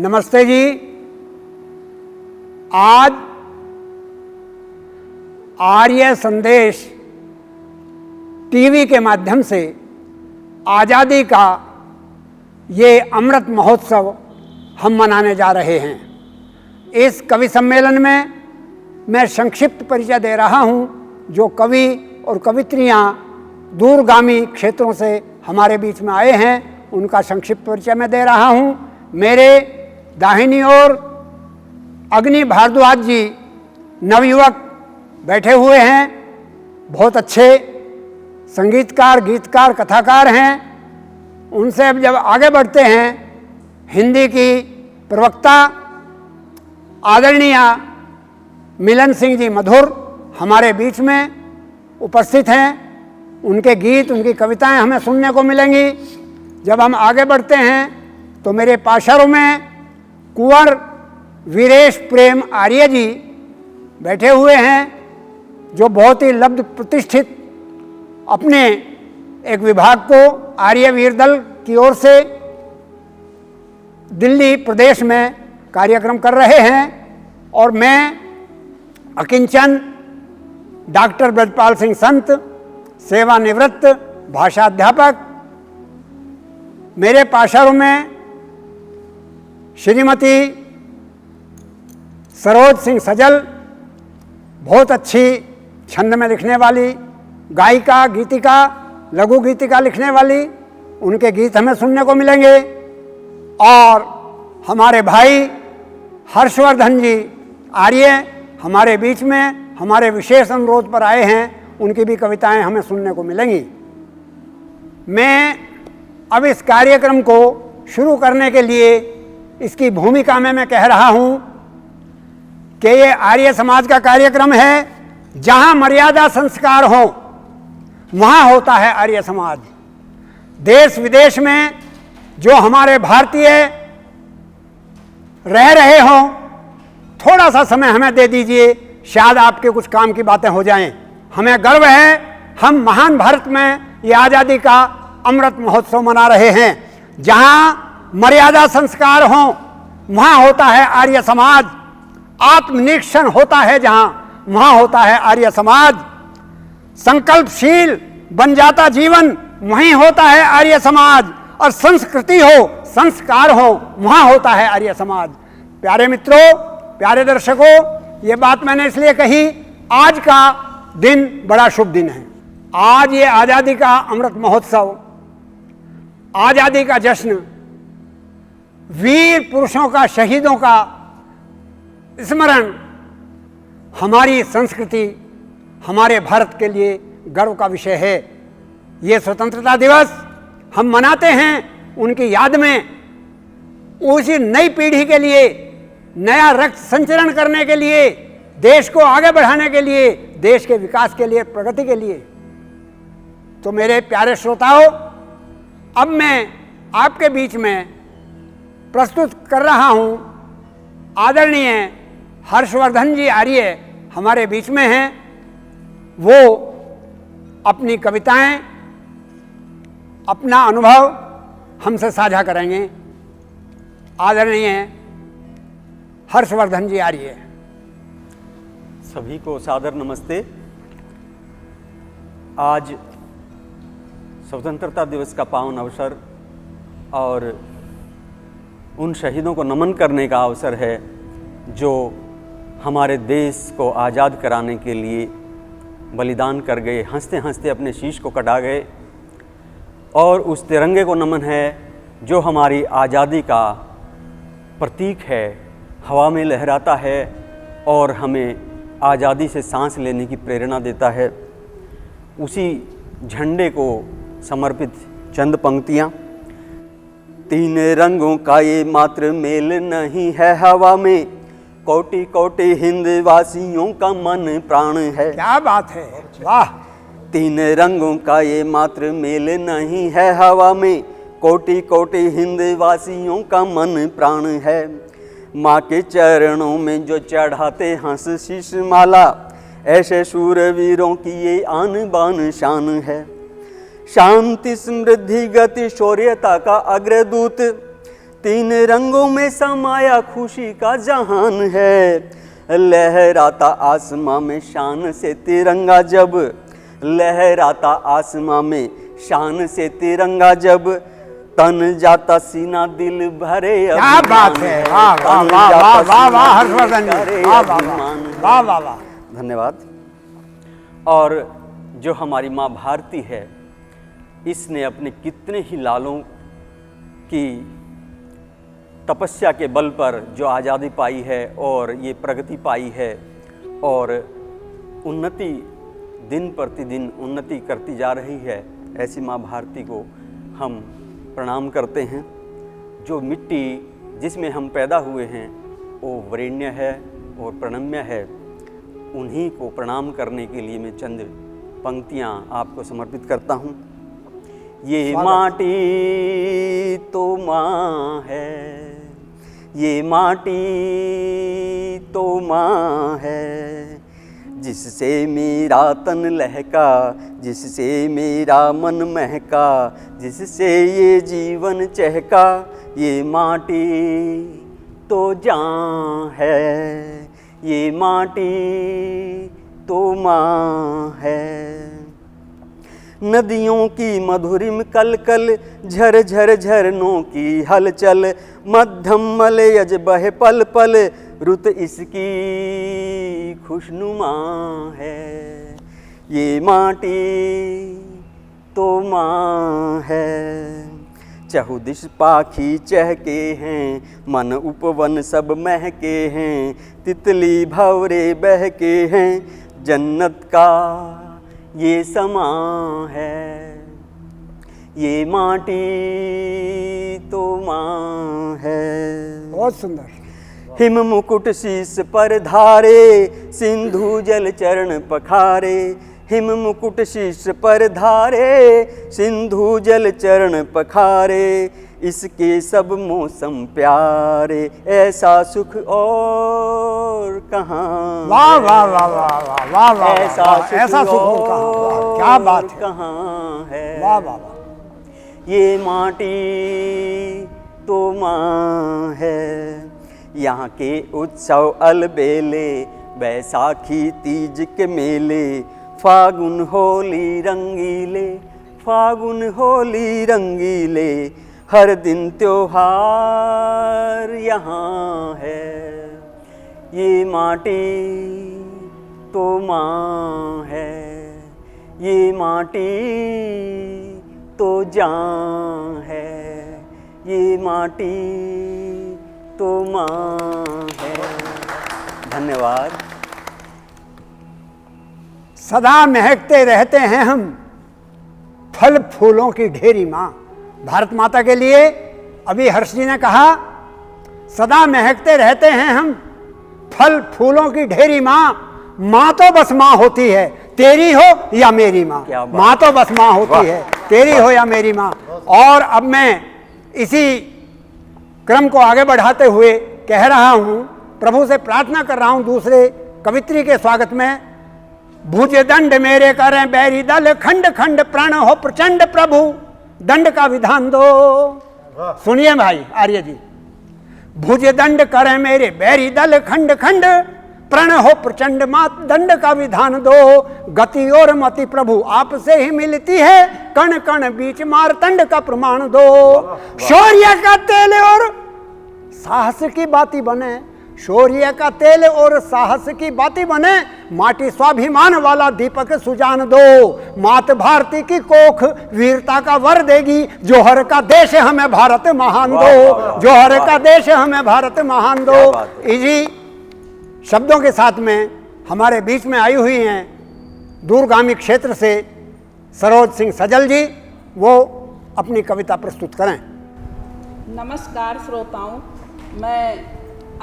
नमस्ते जी। आज आर्य संदेश टीवी के माध्यम से आज़ादी का ये अमृत महोत्सव हम मनाने जा रहे हैं। इस कवि सम्मेलन में मैं संक्षिप्त परिचय दे रहा हूँ। जो कवि और कवित्रियाँ दूरगामी क्षेत्रों से हमारे बीच में आए हैं उनका संक्षिप्त परिचय मैं दे रहा हूँ। मेरे दाहिनी ओर अग्नि भारद्वाज जी नवयुवक बैठे हुए हैं। बहुत अच्छे संगीतकार, गीतकार, कथाकार हैं। उनसे अब जब आगे बढ़ते हैं, हिंदी की प्रवक्ता आदरणीय मिलन सिंह जी मधुर हमारे बीच में उपस्थित हैं। उनके गीत, उनकी कविताएं हमें सुनने को मिलेंगी। जब हम आगे बढ़ते हैं तो मेरे पार्श्व में कुंवर वीरेश प्रेम आर्य जी बैठे हुए हैं, जो बहुत ही लब्ध प्रतिष्ठित अपने एक विभाग को आर्य वीर दल की ओर से दिल्ली प्रदेश में कार्यक्रम कर रहे हैं। और मैं अकिंचन डॉक्टर ब्रजपाल सिंह संत, सेवानिवृत्त भाषा अध्यापक। मेरे पार्श्व में श्रीमती सरोज सिंह सजल, बहुत अच्छी छंद में लिखने वाली गायिका, गीतिका, लघु गीतिका लिखने वाली। उनके गीत हमें सुनने को मिलेंगे। और हमारे भाई हर्षवर्धन जी आर्य हमारे बीच में हमारे विशेष अनुरोध पर आए हैं। उनकी भी कविताएं हमें सुनने को मिलेंगी। मैं अब इस कार्यक्रम को शुरू करने के लिए इसकी भूमिका में मैं कह रहा हूं कि ये आर्य समाज का कार्यक्रम है। जहां मर्यादा संस्कार हो वहां होता है आर्य समाज। देश विदेश में जो हमारे भारतीय रह रहे हों, थोड़ा सा समय हमें दे दीजिए, शायद आपके कुछ काम की बातें हो जाएं। हमें गर्व है, हम महान भारत में ये आज़ादी का अमृत महोत्सव मना रहे हैं। जहां मर्यादा संस्कार हो वहां होता है आर्य समाज। आत्मनिरीक्षण होता है जहां वहां होता है आर्य समाज। संकल्पशील बन जाता जीवन वहीं होता है आर्य समाज। और संस्कृति हो, संस्कार हो, वहां होता है आर्य समाज। प्यारे मित्रों, प्यारे दर्शकों, ये बात मैंने इसलिए कही, आज का दिन बड़ा शुभ दिन है। आज ये आज़ादी का अमृत महोत्सव, आज़ादी का जश्न, वीर पुरुषों का, शहीदों का स्मरण, हमारी संस्कृति, हमारे भारत के लिए गर्व का विषय है। ये स्वतंत्रता दिवस हम मनाते हैं उनकी याद में, उसी नई पीढ़ी के लिए, नया रक्त संचरण करने के लिए, देश को आगे बढ़ाने के लिए, देश के विकास के लिए, प्रगति के लिए। तो मेरे प्यारे श्रोताओं, अब मैं आपके बीच में प्रस्तुत कर रहा हूं आदरणीय हर्षवर्धन जी आर्य हमारे बीच में हैं। वो अपनी कविताएं, अपना अनुभव हमसे साझा करेंगे। आदरणीय हर्षवर्धन जी आर्य। सभी को सादर नमस्ते। आज स्वतंत्रता दिवस का पावन अवसर और उन शहीदों को नमन करने का अवसर है जो हमारे देश को आज़ाद कराने के लिए बलिदान कर गए, हंसते हंसते अपने शीश को कटा गए। और उस तिरंगे को नमन है जो हमारी आज़ादी का प्रतीक है, हवा में लहराता है और हमें आज़ादी से सांस लेने की प्रेरणा देता है। उसी झंडे को समर्पित चंद पंक्तियाँ। तीन रंगों का ये मात्र मेल नहीं है हवा में, कोटि कोटि हिंद वासियों का मन प्राण है। क्या बात है, वाह। तीन रंगों का ये मात्र मेल नहीं है हवा में, कोटि कोटि हिंद वासियों का मन प्राण है। माँ के चरणों में जो चढ़ाते हंस शीश माला, ऐसे शूरवीरों की ये आन बान शान है। शांति समृद्धि गति शौर्यता का अग्रदूत, तीन रंगों में समाया खुशी का जहान है। लहराता आसमां में शान से तिरंगा जब, लहराता आसमां में शान से तिरंगा जब, तन जाता सीना दिल भरे क्या बात है, वाह वाह वाह वाह वाह वाह हर्षवर्धन जी, वाह वाह वाह वाह वाह। धन्यवाद। और जो हमारी माँ भारती है, इसने अपने कितने ही लालों की तपस्या के बल पर जो आज़ादी पाई है और ये प्रगति पाई है और उन्नति दिन प्रतिदिन उन्नति करती जा रही है, ऐसी माँ भारती को हम प्रणाम करते हैं। जो मिट्टी जिसमें हम पैदा हुए हैं वो वरेण्य है और प्रणम्य है। उन्हीं को प्रणाम करने के लिए मैं चंद पंक्तियाँ आपको समर्पित करता हूँ। ये माटी तो माँ है, ये माटी तो माँ है, जिससे मेरा तन लहका, जिससे मेरा मन महका, जिससे ये जीवन चहका। ये माटी तो जान है, ये माटी तो माँ है। नदियों की मधुरिम कलकल, झर झर झरनों की हलचल, मध्यम मलयज बहे पल पल, रुत इसकी खुशनुमा है। ये माटी तो माँ है। चहुदिश पाखी चहके हैं, मन उपवन सब महके हैं, तितली भंवरे बहके हैं, जन्नत का ये समा है। ये माटी तो माँ है। बहुत सुंदर। हिम मुकुट शीस पर धारे, सिंधु जल चरण पखारे। हिम मुकुट शीस पर धारे, सिंधु जल चरण पखारे। इसके सब मौसम प्यारे, ऐसा सुख और कहाँ। वाह वाह वाह वाह वाह वाह वाह, ऐसा सुख और कहाँ। क्या बात है, कहाँ है। वाह वाह वाह। ये माटी तो माँ है। यहाँ के उत्सव अलबेले, बैसाखी तीज के मेले, फागुन होली रंगीले, फागुन होली रंगीले, हर दिन त्योहार यहाँ है। ये माटी तो माँ है, ये माटी तो जान है, ये माटी तो माँ है। धन्यवाद। सदा महकते रहते हैं हम, फल फूलों की ढेरी माँ। भारत माता के लिए अभी हर्ष जी ने कहा, सदा महकते रहते हैं हम, फल फूलों की ढेरी माँ। माँ तो बस माँ होती है, तेरी हो या मेरी माँ। माँ तो बस माँ होती है, तेरी हो या मेरी माँ। और अब मैं इसी क्रम को आगे बढ़ाते हुए कह रहा हूँ, प्रभु से प्रार्थना कर रहा हूँ दूसरे कवित्री के स्वागत में। भुज दंड मेरे करें बैरी दल, खंड खंड प्राण हो प्रचंड, प्रभु दंड का विधान दो। सुनिए भाई आर्य जी। भुज दंड करें मेरे बैरी दल, खंड खंड प्रण हो प्रचंड, मात दंड का विधान दो। गति और मति प्रभु आपसे ही मिलती है, कण कण बीच मारतंड का प्रमाण दो। शौर्य का तेल और साहस की बाती बने, शौर्य का तेल और साहस की बाती बने, माटी स्वाभिमान वाला दीपक सुजान दो। मात भारती की कोख वीरता का वर देगी, जोहर का देश हमें भारत महान दो, जोहर का देश हमें भारत महान दो। इसी शब्दों के साथ में हमारे बीच में आई हुई हैं दूरगामी क्षेत्र से सरोज सिंह सजल जी, वो अपनी कविता प्रस्तुत करें। नमस्कार श्रोताओं, मैं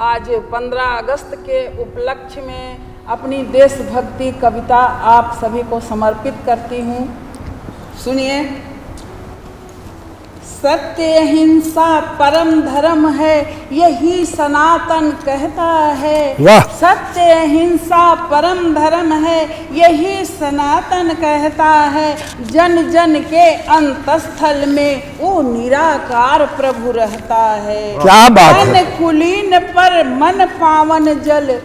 आज 15 अगस्त के उपलक्ष्य में अपनी देशभक्ति कविता आप सभी को समर्पित करती हूँ। सुनिए। सत्य अहिंसा परम धर्म है, यही सनातन कहता है। वाह। सत्य अहिंसा परम धर्म है, यही सनातन कहता है। जन जन के अंतस्थल में वो निराकार प्रभु रहता है। क्या बात है। तन कुलीन पर मन पावन जल,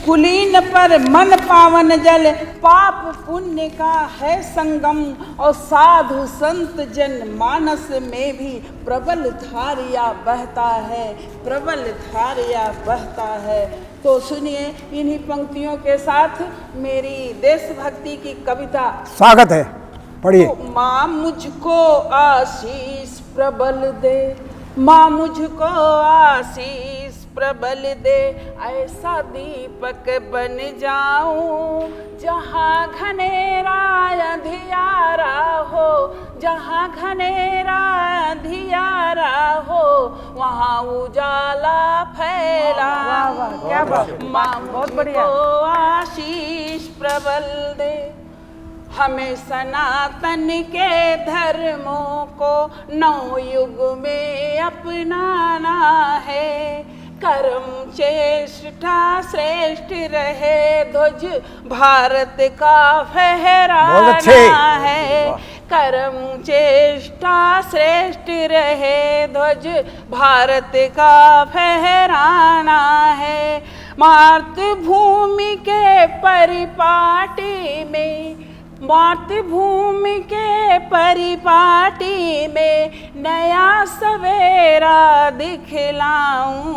कुलीन पर मन पावन जल, पाप पुण्य का है संगम। और साधु संत जन मानस में भी प्रबल धारिया बहता है, प्रबल धारिया बहता है। तो सुनिए इन्हीं पंक्तियों के साथ मेरी देशभक्ति की कविता। स्वागत है, पढ़िए। तो माँ मुझको आशीष प्रबल दे, माँ मुझको आशीष प्रबल दे, ऐसा दीपक बन जाऊं जहाँ घनेरा अंधियारा हो, जहाँ घनेरा अंधियारा हो, वहाँ उजाला फैला। क्या बात, बहुत बढ़िया। मुझको आशीष प्रबल दे, हमें सनातन के धर्मों को नवयुग में अपनाना है। कर्म चेष्टा श्रेष्ठ रहे, ध्वज भारत का फहराना है। कर्म चेष्टा श्रेष्ठ रहे, ध्वज भारत का फहराना है। मातृभूमि के परिपाटी में, मातृभूमि के परिपाटी में नया सवेरा दिखलाऊं।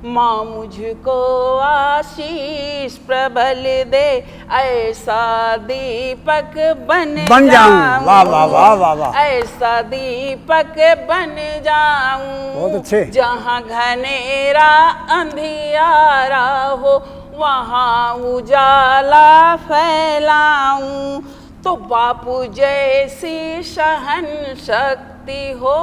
माँ मुझको आशीष प्रबल दे, ऐसा दीपक बन जाऊं। वाह वाह वाह वाह वाह। ऐसा दीपक बन जाऊं, बहुत अच्छे। जहाँ घनेरा अंधियारा हो, वहाँ उजाला फैलाऊं। तो बापू जैसी सहन शक्ति हो,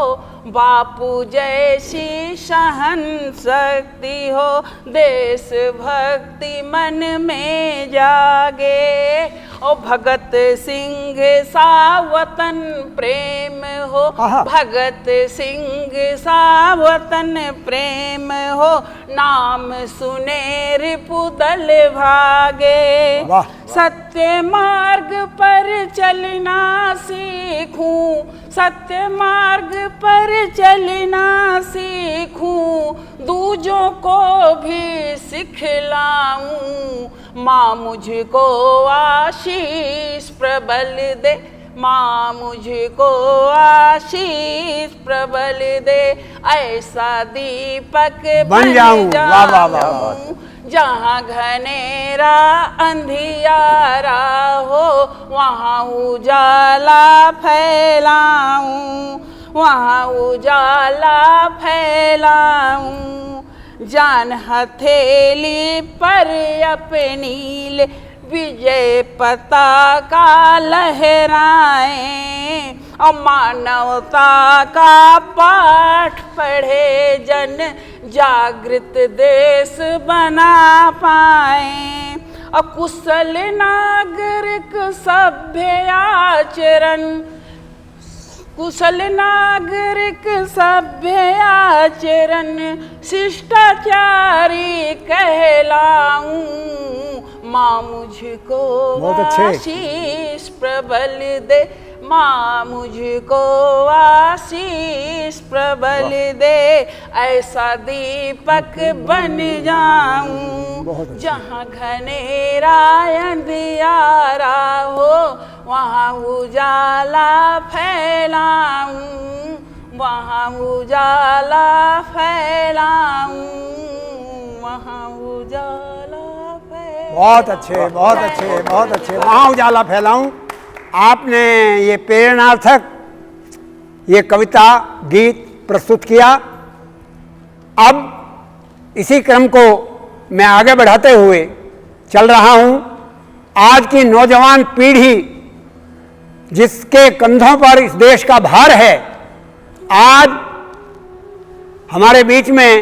बापू जैसी सहन शक्ति हो, देश भक्ति मन में जागे। और भगत सिंह सा वतन प्रेम हो, भगत सिंह सा वतन प्रेम हो, नाम सुने रिपुदल भागे। सत्य मार्ग पर चलना सीखूं, सत्य मार्ग पर चलना सीखूं, दूजों को भी सिखलाऊं। माँ मुझको आशीष प्रबल दे, माँ मुझको आशीष प्रबल दे, ऐसा दीपक बन जाऊं जहाँ घनेरा अंधियारा हो, वहाँ उजाला फैलाऊं, वहाँ उजाला फैलाऊं। जान हथेली पर अपनी विजय पताका लहराएं, और मानवता का पाठ पढ़े जन जागृत देश बना पाए। और कुशल नागरिक सभ्य आचरण, कुशल नागरिक सभ्य आचरण, शिष्टाचारी कहलाऊं। माँ मुझको आशीष प्रबल दे, माँ मुझको आशीष प्रबल दे, ऐसा दीपक बन जाऊं जहाँ घनेरा अंधियारा हो, वहाँ उजाला फैलाऊं, वहाँ उजाला फैलाऊं, वहाँ उजाला फैलाऊं। बहुत अच्छे, बहुत अच्छे, बहुत अच्छे। वहाँ उजाला फैलाऊं। आपने ये प्रेरणार्थक ये कविता गीत प्रस्तुत किया। अब इसी क्रम को मैं आगे बढ़ाते हुए चल रहा हूँ। आज की नौजवान पीढ़ी जिसके कंधों पर इस देश का भार है, आज हमारे बीच में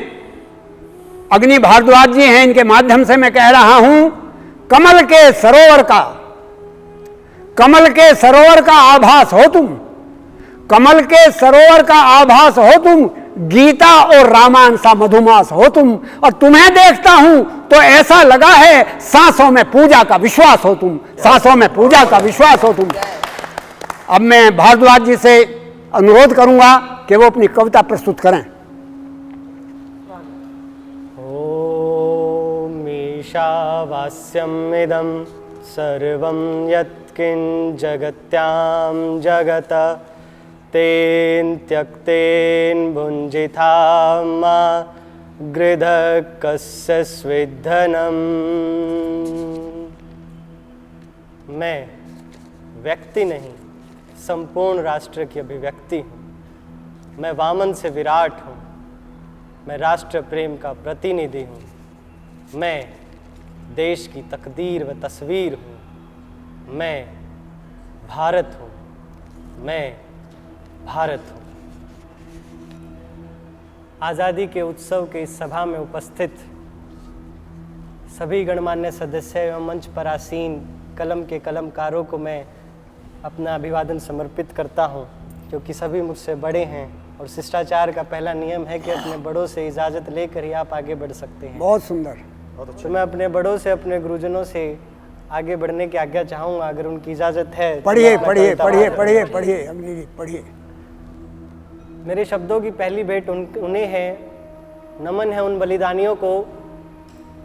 अग्नि भारद्वाज जी हैं, इनके माध्यम से मैं कह रहा हूँ, कमल के सरोवर का, कमल के सरोवर का आभास हो तुम, कमल के सरोवर का आभास हो तुम, गीता और रामायण सा मधुमास हो तुम, और तुम्हें देखता हूं तो ऐसा लगा है सांसों में पूजा का विश्वास हो तुम, सांसों में पूजा का विश्वास हो तुम। अब मैं भारद्वाज जी से अनुरोध करूंगा कि वो अपनी कविता प्रस्तुत करें। ओम ईशावास्यम् इदं सर्वं यत्किञ्च जगत्यां जगत तेन त्यक्तेन भुञ्जिथा मा गृधः कस्य स्विद्धनम्। मैं व्यक्ति नहीं, संपूर्ण राष्ट्र की अभिव्यक्ति हूँ। मैं वामन से विराट हूँ। मैं राष्ट्र प्रेम का प्रतिनिधि हूँ। मैं देश की तकदीर व तस्वीर हूँ। मैं भारत हूँ। मैं भारत हूँ। आज़ादी के उत्सव के इस सभा में उपस्थित सभी गणमान्य सदस्य एवं मंच पर आसीन कलम के कलमकारों को मैं अपना अभिवादन समर्पित करता हूँ, क्योंकि सभी मुझसे बड़े हैं और शिष्टाचार का पहला नियम है कि अपने बड़ों से इजाज़त लेकर ही आप आगे बढ़ सकते हैं। बहुत सुंदर। तो मैं अपने बड़ों से, अपने गुरुजनों से आगे बढ़ने की आज्ञा चाहूँगा, अगर उनकी इजाज़त है। पढ़िए पढ़िए पढ़िए पढ़िए पढ़िए अग्नि जी पढ़िए। मेरे शब्दों की पहली भेंट उन्हें है। नमन है उन बलिदानियों को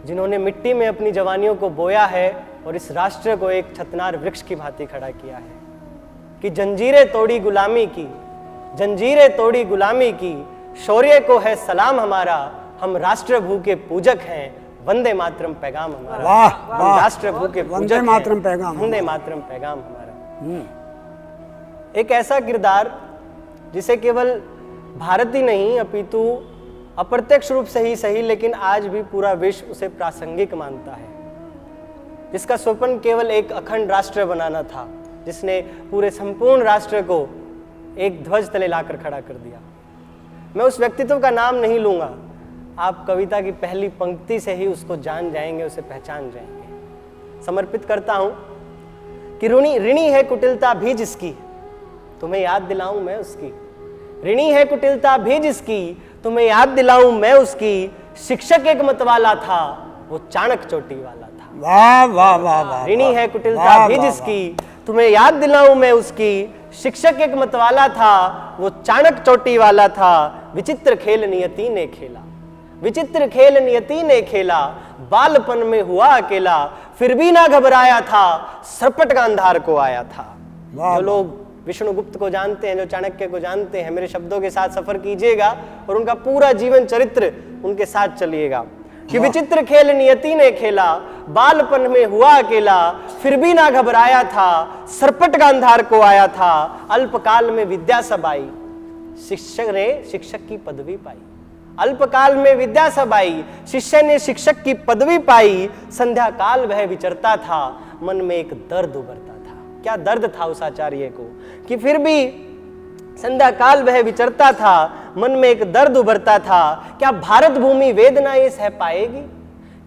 जिन्होंने मिट्टी में अपनी जवानियों को बोया है और इस राष्ट्र को एक छतनार वृक्ष की भांति खड़ा किया है कि जंजीरें तोड़ी गुलामी की, जंजीरें तोड़ी गुलामी की, शौर्य को है सलाम हमारा, हम राष्ट्र भू के पूजक हैं, वंदे मातरम पैगाम हमारा। वाह हम वाह, राष्ट्र भू के वंदे मातरम पैगाम, वंदे मातरम पैगाम हमारा। एक ऐसा किरदार जिसे केवल भारत ही नहीं अपितु अप्रत्यक्ष रूप से ही सही, लेकिन आज भी पूरा विश्व उसे प्रासंगिक मानता है, जिसका स्वप्न केवल एक अखंड राष्ट्र बनाना था, जिसने पूरे संपूर्ण राष्ट्र को एक ध्वज तले लाकर खड़ा कर दिया। मैं उस व्यक्तित्व का नाम नहीं लूंगा, आप कविता की पहली पंक्ति से ही उसको जान जाएंगे, उसे पहचान जाएंगे। समर्पित करता हूं कि ऋणी है कुटिलता भी जिसकी, तुम्हें याद दिलाऊं मैं उसकी। ऋणी है कुटिलता भी जिसकी, तुम्हें याद दिलाऊं मैं उसकी। शिक्षक एक मतवाला था, वो चाणक्य चोटी वाला था। वाह वाह वाह वाह। ऋणी है कुटिलता भी जिसकी, तुम्हें याद दिलाऊं मैं उसकी। शिक्षक एक मतवाला था, वो चाणक्य चोटी वाला था। विचित्र खेल नियति ने खेला, विचित्र खेल नियति ने खेला। बालपन में हुआ अकेला, फिर भी ना घबराया था, सरपट गांधार को आया था। जो लोग विष्णुगुप्त को जानते हैं, जो चाणक्य को जानते हैं, मेरे शब्दों के साथ सफर कीजिएगा और उनका पूरा जीवन चरित्र उनके साथ चलिएगा। कि विचित्र खेल नियति ने खेला, बालपन में हुआ अकेला, फिर भी ना घबराया था, सरपट गांधार को आया था। अल्पकाल में विद्या सब आई, शिक्षक ने शिक्षक की पदवी पाई। अल्पकाल में विद्या सब आई, शिष्य ने शिक्षक की पदवी पाई। संध्या काल वह विचरता था, मन में एक दर्द उभरता था। क्या दर्द था उस आचार्य को कि फिर भी संध्या काल वह विचरता था, मन में एक दर्द उभरता था। क्या भारत भूमि वेदना ये सह पाएगी?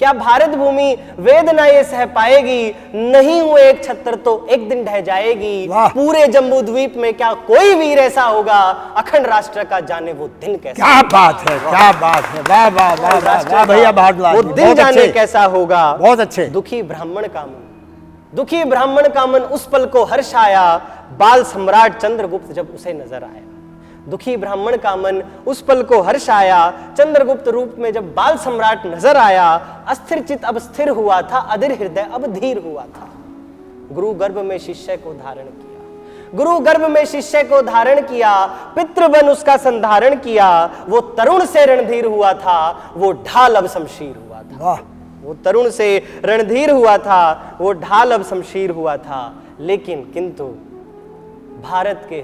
क्या भारत भूमि वेदना ये सह पाएगी? नहीं हुए एक छत्र तो एक दिन ढह जाएगी। पूरे जम्बू द्वीप में क्या कोई वीर ऐसा होगा, अखंड राष्ट्र का जाने वो दिन कैसा। क्या बात है, क्या बात है। वाह वाह वाह वाह भैया भारद्वाज, वो दिन जाने कैसा होगा। बहुत अच्छे। दुखी ब्राह्मण का मन, दुखी ब्राह्मण का मन उस पल को हर्ष आया, बाल सम्राट चंद्रगुप्त जब उसे नजर आया। दुखी ब्राह्मण का मन उस पल को हर्ष आया, चंद्रगुप्त रूप में जब बाल सम्राट नजर आया। अस्थिर चित अब स्थिर हुआ था, अधीर हृदय अब धीर हुआ था। गुरु गर्भ में शिष्य को धारण किया, गुरु गर्भ में शिष्य को धारण किया, पितृबन उसका संधारण किया। वो तरुण से रणधीर हुआ था, वो ढाल अब शमशीर हुआ था। वो तरुण से रणधीर हुआ था, वो ढाल अब शमशीर हुआ था। लेकिन किंतु भारत के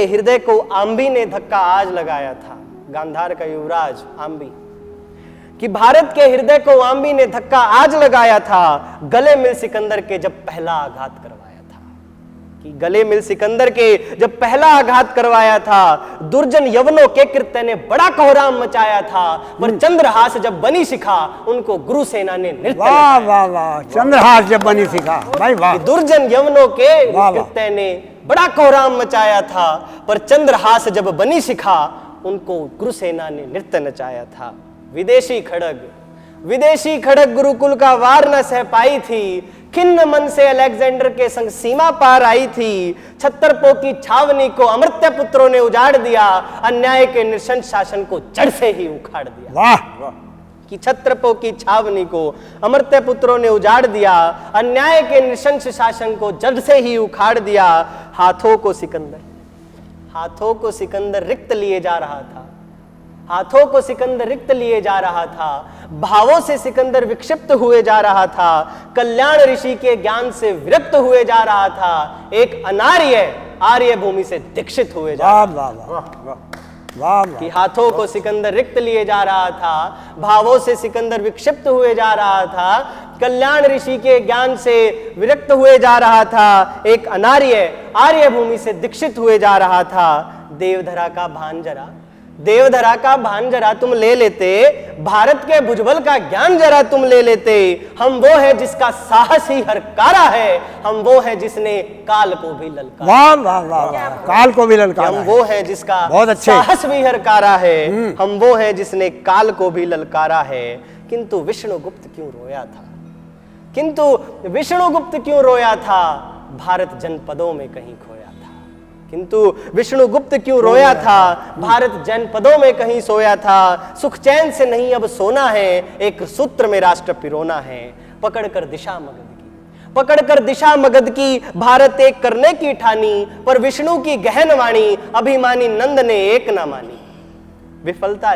हृदय को आंबी ने धक्का आज लगाया था। गांधार का युवराज आंबी, कि भारत के हृदय को आंबी ने धक्का आज लगाया था। गले मिल सिकंदर के जब पहला आघात करवाया था, कि गले मिल सिकंदर के जब पहला आघात करवाया था। दुर्जन यवनों के कृत्य ने बड़ा कोहराम मचाया था, पर चंद्रहास जब बनी शिखा, उनको गुरु सेना ने नृत्य। वाह वाह वाह, चंद्रहास जब बनी शिखा, भाई वाह। दुर्जन यवनों के कृत्य ने बड़ा कोहराम मचाया था, पर चंद्रहास जब बनी शिखा, उनको गुरुसेना ने नृत्य नचाया था। विदेशी खड़ग गुरुकुल का वार न सह पाई थी, खिन्न मन से अलेक्जेंडर के संग सीमा पार आई थी। छत्तरपों की छावनी को अमर्त्य पुत्रों ने उजाड़ दिया, अन्याय के नृशंस शासन को जड़ से ही उखाड़ दिया। वाह कि छत्रपों की छावनी को अमर्त्य पुत्रों ने उजाड़ दिया, अन्याय के नृशंस शासन को जड़ से ही उखाड़ दिया। हाथों को सिकंदर रिक्त लिए जा रहा था, हाथों को सिकंदर रिक्त लिए जा रहा था, भावों से सिकंदर विक्षिप्त हुए जा रहा था, कल्याण ऋषि के ज्ञान से विरक्त हुए जा रहा था, एक अनार्य आर्य भूमि से दीक्षित हुए जा रहा था। कि हाथों को सिकंदर रिक्त लिए जा रहा था, भावों से सिकंदर विक्षिप्त हुए जा रहा था, कल्याण ऋषि के ज्ञान से विरक्त हुए जा रहा था, एक अनार्य आर्य भूमि से दीक्षित हुए जा रहा था। देवधरा का भान जरा तुम ले लेते, भारत के भुजबल का ज्ञान जरा तुम ले लेते। हम वो है जिसका साहस ही हरकारा है, हम वो है जिसने काल को भी ललकारा। वाह वाह वाह वाह, काल को भी ललकारा। हम वो है जिसका बहुत अच्छे साहस भी हरकारा है, हम वो है जिसने काल को भी ललकारा है। किंतु विष्णुगुप्त क्यों रोया था, भारत जनपदों में कहीं खोया था। किंतु विष्णुगुप्त क्यों रोया था, भारत जनपदों में कहीं सोया था। सुख चैन से नहीं अब सोना है, एक सूत्र में राष्ट्र पिरोना है। पकड़कर दिशा मगध की भारत एक करने की ठानी, पर विष्णु की गहन वाणी अभिमानी नंद ने एक न मानी। विफलता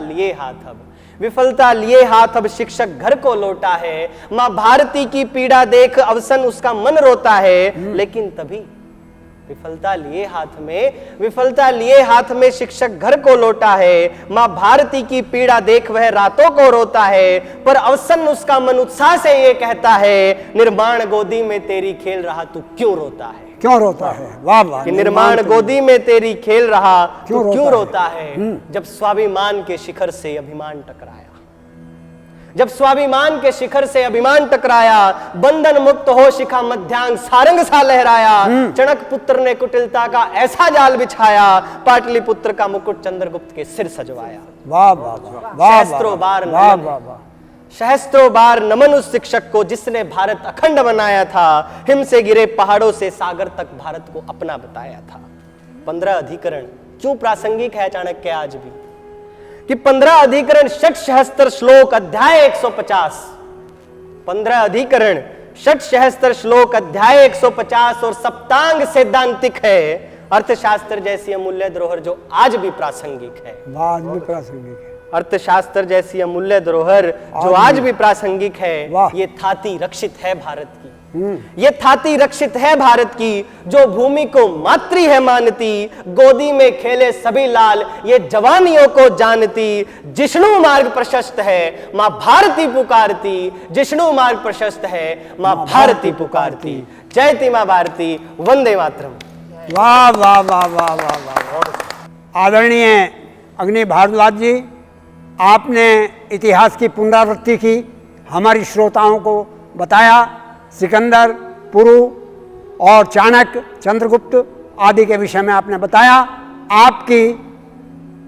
लिए हाथ अब शिक्षक घर को लौटा है, मां भारती की पीड़ा देख अवसन उसका मन रोता है। लेकिन तभी विफलता लिए हाथ में शिक्षक घर को लौटा है, मां भारती की पीड़ा देख वह रातों को रोता है। पर अवसन उसका मन उत्साह से ये कहता है, निर्माण गोदी में तेरी खेल रहा तू क्यों रोता है। वाह वाह, कि निर्माण गोदी में तेरी खेल रहा तू क्यों रोता है। जब स्वाभिमान के शिखर से अभिमान टकराया, बंधन मुक्त हो शिखा मध्यांग सारंग सा लहराया। चणक पुत्र ने कुटिलता का ऐसा जाल बिछाया, पाटलिपुत्र का मुकुट चंद्रगुप्त के सिर सजवाया। वाह वाह वाह, सहस्त्रों बार नमन उस शिक्षक को जिसने भारत अखंड बनाया था, हिम से गिरे पहाड़ों से सागर तक भारत को अपना बताया था। 15 अधिकरण क्यों प्रासंगिक है चाणक्य आज भी, कि 15 अधिकरण षट सहस्त्र श्लोक अध्याय 150, 15 अधिकरण षट सहस्त्र श्लोक अध्याय 150 और सप्तांग सैद्धांतिक है। अर्थशास्त्र जैसी अमूल्य धरोहर जो आज भी प्रासंगिक है। अर्थशास्त्र जैसी अमूल्य धरोहर जो आज भी प्रासंगिक है। ये थाती रक्षित है भारत की, ये थाती रक्षित है भारत की, जो भूमि को मातृ है मानती। गोदी में खेले सभी लाल ये जवानियों को जानती। जिष्णु मार्ग प्रशस्त है मां भारती पुकारती, जिष्णु मार्ग प्रशस्त है मां भारती पुकारती। जयती मां भारती, वंदे मातरम। वाह वाह वाह वाह वाह वाह। आदरणीय अग्नि भारद्वाज जी, आपने इतिहास की पुनरावृत्ति की, हमारी श्रोताओं को बताया सिकंदर, पुरु और चाणक्य, चंद्रगुप्त आदि के विषय में आपने बताया। आपकी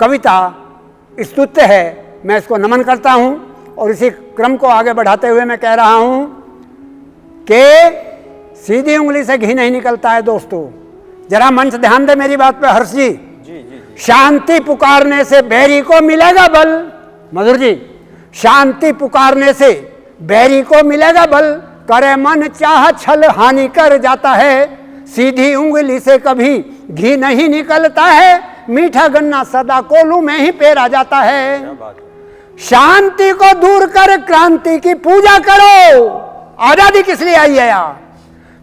कविता स्तुत्य है, मैं इसको नमन करता हूं। और इसी क्रम को आगे बढ़ाते हुए मैं कह रहा हूं कि सीधी उंगली से घी नहीं निकलता है। दोस्तों जरा मंच ध्यान दे मेरी बात पे हर्ष जी। शांति पुकारने से बैरी को मिलेगा बल। मधुर जी, शांति पुकारने से बैरी को मिलेगा बल, करे मन चाह छल हानि कर जाता है। सीधी उंगली से कभी घी नहीं निकलता है, मीठा गन्ना सदा कोलू में ही पेरा जाता है। शांति को दूर कर क्रांति की पूजा करो। आजादी किस लिए आई है यार?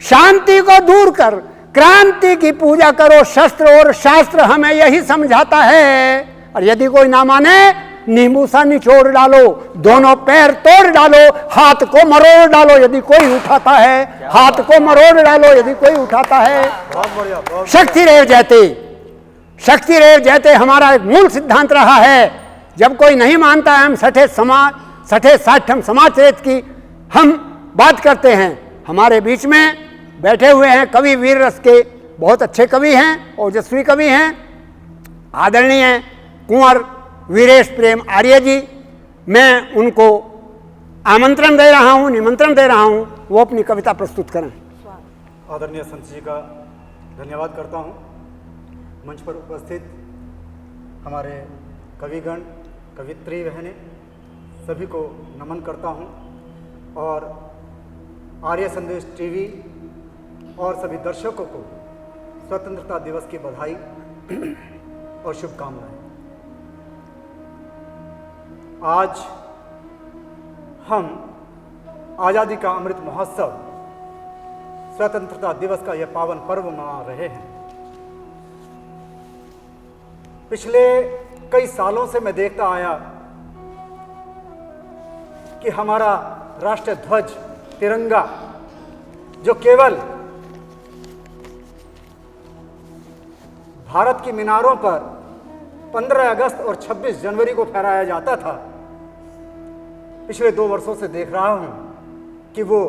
शांति को दूर कर क्रांति की पूजा करो। शस्त्र और शास्त्र हमें यही समझाता है। और यदि कोई ना माने, नींबू सा निचोड़ डालो, दोनों पैर तोड़ डालो, हाथ को मरोड़ डालो यदि कोई उठाता है, हाथ को मरोड़ डालो यदि कोई उठाता है। शक्ति रेव जयते हमारा एक मूल सिद्धांत रहा है। जब कोई नहीं मानता है, हम सठे साठम समाजचरित की हम बात करते हैं। हमारे बीच में बैठे हुए हैं कवि वीर रस के बहुत अच्छे कवि हैं, ओजस्वी कवि हैं, आदरणीय कुंवर वीरेश प्रेम आर्य जी। मैं उनको आमंत्रण दे रहा हूं, निमंत्रण दे रहा हूं, वो अपनी कविता प्रस्तुत करें। आदरणीय संत जी का धन्यवाद करता हूं। मंच पर उपस्थित हमारे कविगण, कवित्री बहनें, सभी को नमन करता हूं और आर्य संदेश टीवी और सभी दर्शकों को स्वतंत्रता दिवस की बधाई और शुभकामनाएं। आज हम आज़ादी का अमृत महोत्सव, स्वतंत्रता दिवस का यह पावन पर्व मना रहे हैं। पिछले कई सालों से मैं देखता आया कि हमारा राष्ट्रीय ध्वज तिरंगा, जो केवल भारत की मीनारों पर 15 अगस्त और 26 जनवरी को फहराया जाता था, पिछले 2 वर्षों से देख रहा हूं कि वो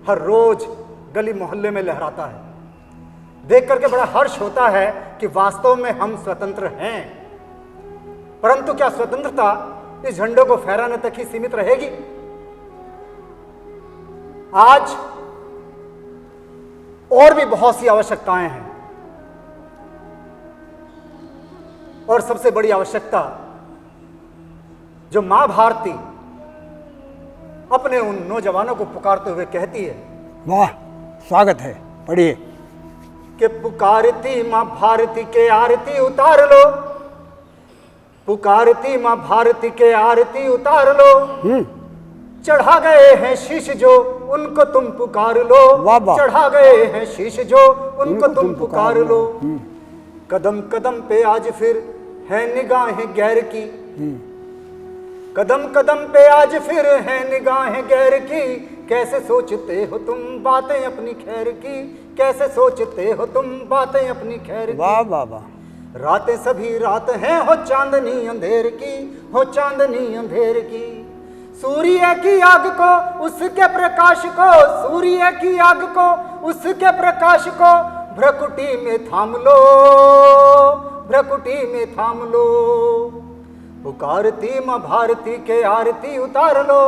हर रोज गली मोहल्ले में लहराता है। देख करके बड़ा हर्ष होता है कि वास्तव में हम स्वतंत्र हैं। परंतु क्या स्वतंत्रता इस झंडे को फहराने तक ही सीमित रहेगी? आज और भी बहुत सी आवश्यकताएं हैं और सबसे बड़ी आवश्यकता जो मां भारती अपने उन नौजवानों को पुकारते हुए कहती है, वाह, स्वागत है, पढ़िए। कि पुकारती मां भारती के आरती उतार लो, पुकारती मां भारती के आरती उतार लो, चढ़ा गए हैं शीश जो उनको तुम पुकार लो, वाह वाह। चढ़ा गए हैं शीश जो उनको तुम पुकार लो। कदम कदम पे आज फिर है निगाहें गैर की, कदम कदम पे आज फिर है निगाहें गैर की, कैसे सोचते हो तुम बातें अपनी खैर की, कैसे सोचते हो तुम बातें अपनी खैर की। वाह वाह वाह। रातें सभी रात हैं हो चांदनी अंधेर की, हो चांदनी अंधेर की। सूर्य की आग को उसके प्रकाश को, सूर्य की आग को उसके प्रकाश को भ्रकुटी में थाम लो, भ्रकुटी में थाम लो। पुकारती मां भारती के आरती उतार लो,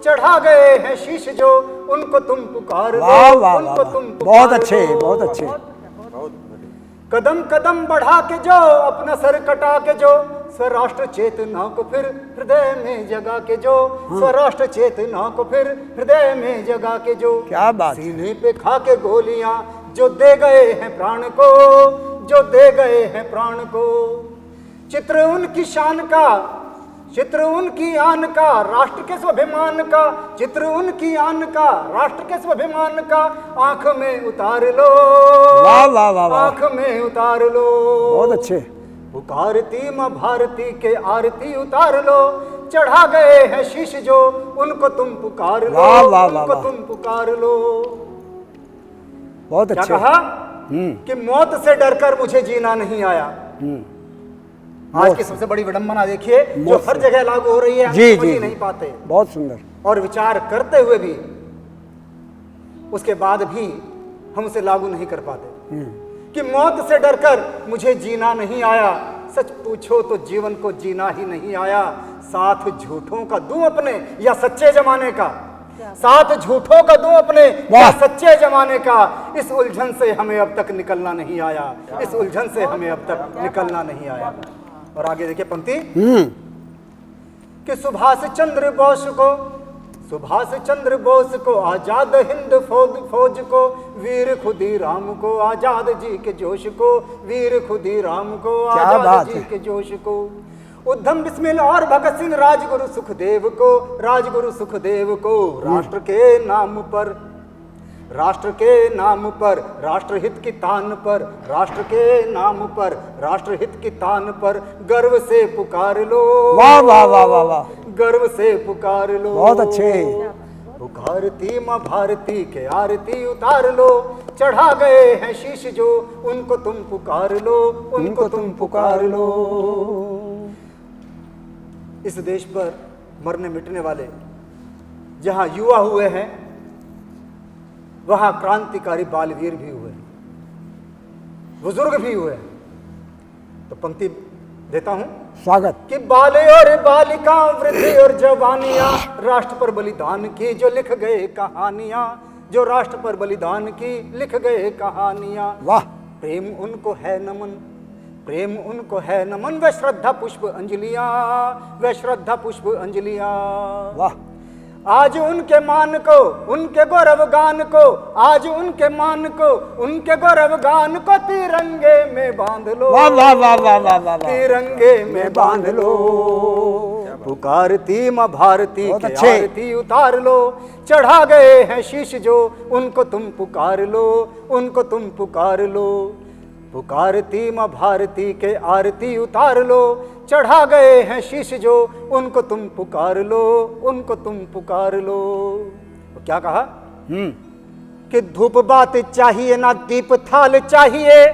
चढ़ा गए हैं शीश जो उनको तुम पुकार लो, वाह वाह उनको वाह, तुम बहुत पुकार अच्छे, लो। बहुत अच्छे। कदम कदम बढ़ा के जो अपना सर कटा के जो स्वराष्ट्र चेतना को फिर हृदय में जगा के जो, स्वराष्ट्र चेतना को फिर हृदय में जगा के जो, क्या बात है। सीने पे खा के गोलियां जो दे गए हैं प्राण को, जो दे गए हैं प्राण को। चित्र उनकी शान का, चित्र उनकी आन का, राष्ट्र के स्वाभिमान का, चित्र उनकी आन का, राष्ट्र के स्वाभिमान का आंख में उतार लो, वाह वाह वाह वाह, आंख में उतार लो। बहुत अच्छे। पुकारती मां भारती के आरती उतार लो, चढ़ा गए हैं शीश जो उनको तुम पुकार लो, वाह वाह वाह उनको वाह। तुम पुकार लो। बहुत क्या अच्छे। कहा कि मौत से डरकर मुझे जीना नहीं आया। आज की सबसे बड़ी विडंबना देखिए जो हर जगह लागू हो रही है, हम जी समझ जी ही नहीं पाते बहुत सुंदर। और विचार करते हुए भी उसके बाद भी हम उसे लागू नहीं कर पाते कि मौत से डरकर मुझे जीना नहीं आया। सच पूछो तो जीवन को जीना ही नहीं आया। साथ झूठों का दूं अपने या सच्चे जमाने का, साथ झूठों का दूं अपने या सच्चे जमाने का। इस उलझन से हमें अब तक निकलना नहीं आया, इस उलझन से हमें अब तक निकलना नहीं आया। और आगे देखिए पंक्ति कि सुभाष चंद्र बोस को, सुभाष चंद्र बोस को, आजाद हिंद फौज को, वीर खुदीराम को, आजाद जी के जोश को, वीर खुदीराम को, आजाद जी के जोश को। उद्धम बिस्मिल और भगत सिंह, राजगुरु सुखदेव को, राजगुरु सुखदेव को। राष्ट्र के नाम पर, राष्ट्र के नाम पर, राष्ट्रहित की तान पर, राष्ट्र के नाम पर, राष्ट्रहित की तान पर गर्व से पुकार लो। वाह वाह वाह वाह वाह, गर्व से पुकार लो। बहुत अच्छे। पुकारती मां भारती के आरती उतार लो, चढ़ा गए हैं शीश जो उनको तुम पुकार लो, उनको तुम पुकार लो। इस देश पर मरने मिटने वाले जहां युवा हुए हैं वहां क्रांतिकारी बालवीर भी हुए। बुजुर्ग भी हुए। तो पंक्ति देता हूं, स्वागत। कि बाले और बालिका, वृद्धि और जवानियां, राष्ट्र पर बलिदान की जो लिख गए कहानियां, जो राष्ट्र पर बलिदान की लिख गए कहानियां। वाह। प्रेम उनको है नमन, प्रेम उनको है नमन, वे श्रद्धा पुष्प अंजलियां, वे श्रद्धा पुष्प अंजलियां। वाह। आज उनके मान को, उनके गौरव गान को, आज उनके मान को, उनके गौरव गान को तिरंगे में बांध लो। वाह वाह वाह वाह वाह वाह। तिरंगे में बांध लो। पुकारती माँ भारती बहुत के अच्छे। आरती उतार लो। चढ़ा गए हैं शीश जो, उनको तुम पुकार लो, उनको तुम पुकार लो। पुकारती माँ भारती के आरती उतार लो। चढ़ा गए हैं शीश जो, उनको तुम पुकार लो, उनको तुम पुकार लो। तो क्या कहा कि धूप बात चाहिए ना दीप थाल चाहिए,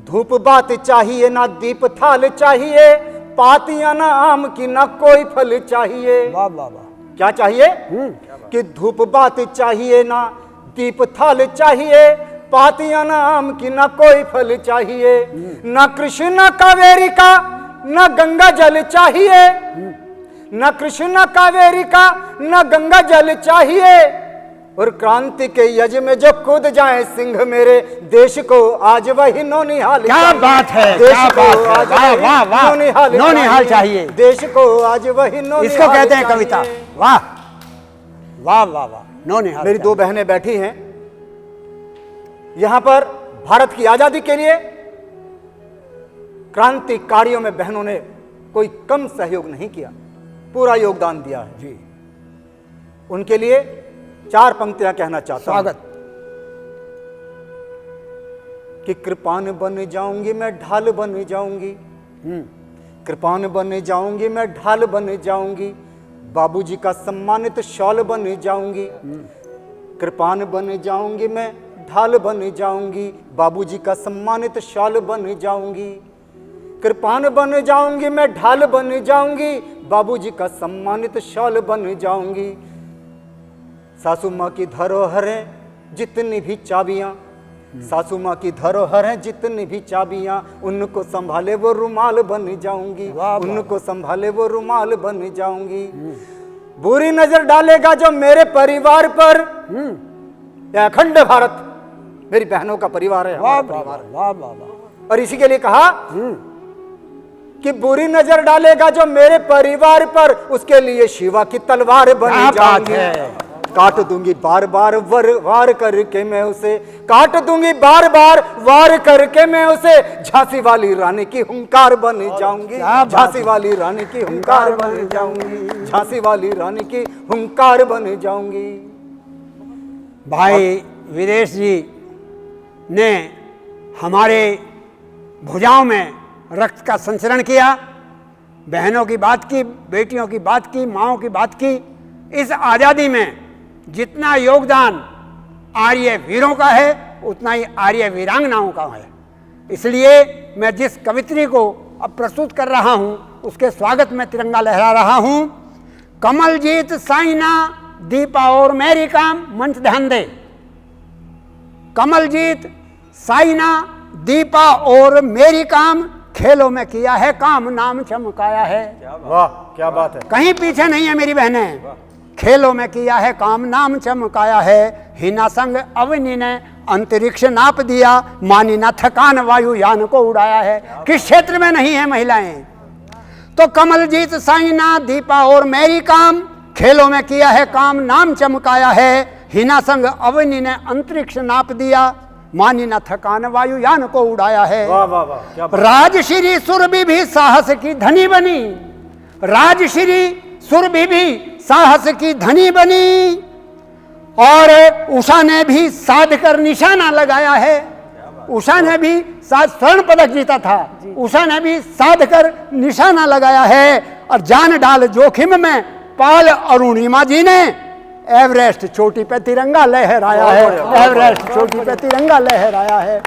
धूप बात चाहिए ना दीप थाल चाहिए, पातियां ना आम की ना कोई फल चाहिए। वाह वाह वाह। क्या चाहिए? कि धूप बात चाहिए ना दीप थाल चाहिए, पातियां ना आम की ना कोई फल चाहिए। ना कृष्ण ना कावेरी का ना गंगा जल चाहिए, ना कृष्ण ना कावेरी का ना गंगा जल चाहिए। और क्रांति के यज में जो कूद जाए सिंह मेरे देश को, आज वही नौनिहाल। क्या बात है, क्या बात है। वाह वाह वाह। नौनिहाल चाहिए देश को, आज वही नौनिहाल। इसको कहते हैं कविता। वाह वाह वाह वाह। नौनिहाल। मेरी दो बहनें बैठी हैं यहां पर। भारत की आजादी के लिए क्रांतिकारियों में बहनों ने कोई कम सहयोग नहीं किया, पूरा योगदान दिया है जी। उनके लिए चार पंक्तियां कहना चाहता हूं। स्वागत। कि कृपान बन जाऊंगी मैं, ढाल बन जाऊंगी, कृपान बन जाऊंगी मैं, ढाल बन जाऊंगी, बाबूजी का सम्मानित शॉल बन जाऊंगी। कृपान बन जाऊंगी मैं, ढाल बन जाऊंगी, बाबूजी का सम्मानित शॉल बन जाऊंगी। कृपान बन जाऊंगी मैं, ढाल बन जाऊंगी, बाबूजी का सम्मानित शॉल बन जाऊंगी। सासू माँ की धरोहरें जितनी भी चाबियां, सासू माँ की धरोहरें जितनी भी चाबियां, उनको संभाले वो रुमाल बन जाऊंगी, उनको संभाले वो रुमाल बन जाऊंगी। बुरी नजर डालेगा जो मेरे परिवार पर, अखंड भारत मेरी बहनों का परिवार है, हमारा परिवार है। वाह वाह वाह। और इसी के लिए कहा कि बुरी नजर डालेगा जो मेरे परिवार पर, उसके लिए शिवा की तलवार बन जाऊंगी। काट दूंगी बार बार वार करके मैं उसे, काट दूंगी बार बार वार करके मैं उसे, झांसी वाली रानी की हुंकार बन जाऊंगी, झांसी वाली रानी की हुंकार बन जाऊंगी, झांसी वाली रानी की हुंकार बन जाऊंगी। भाई विदेश जी ने हमारे भुजाओं में रक्त का संचरण किया, बहनों की बात की, बेटियों की बात की, माँओं की बात की। इस आज़ादी में जितना योगदान आर्य वीरों का है, उतना ही आर्य वीरांगनाओं का है। इसलिए मैं जिस कवित्री को अब प्रस्तुत कर रहा हूँ, उसके स्वागत में तिरंगा लहरा रहा हूँ। कमलजीत, साइना, दीपा और मेरी काम, मंच ध्यान दे। कमलजीत, साइना, दीपा और मेरी काम, खेलों में किया है काम, नाम चमकाया है। वाह क्या बात है। कहीं पीछे नहीं है मेरी बहनें। खेलों में किया है काम, नाम चमकाया है। हिना संग अवनी ने अंतरिक्ष नाप दिया, मानी ना थकान वायुयान को उड़ाया है। किस क्षेत्र में नहीं है महिलाएं? तो कमलजीत, साइना, दीपा और मेरी काम, खेलों में किया है काम, नाम चमकाया है। हिना संग अवनी ने अंतरिक्ष नाप दिया, मानी ना थकान वायुयान को उड़ाया है। वाह वाह वाह क्या बात। राजश्री सुरभि भी साहस की धनी बनी, राजश्री सुरभि भी साहस की धनी बनी। और उषा ने भी साध कर निशाना लगाया है। उषा ने भी स्वर्ण पदक जीता था, उषा ने भी साध कर निशाना लगाया है। और जान डाल जोखिम में पाल अरुणिमा जी ने एवरेस्ट चोटी पे तिरंगा लहराया है, एवरेस्ट चोटी पे तिरंगा लहराया है।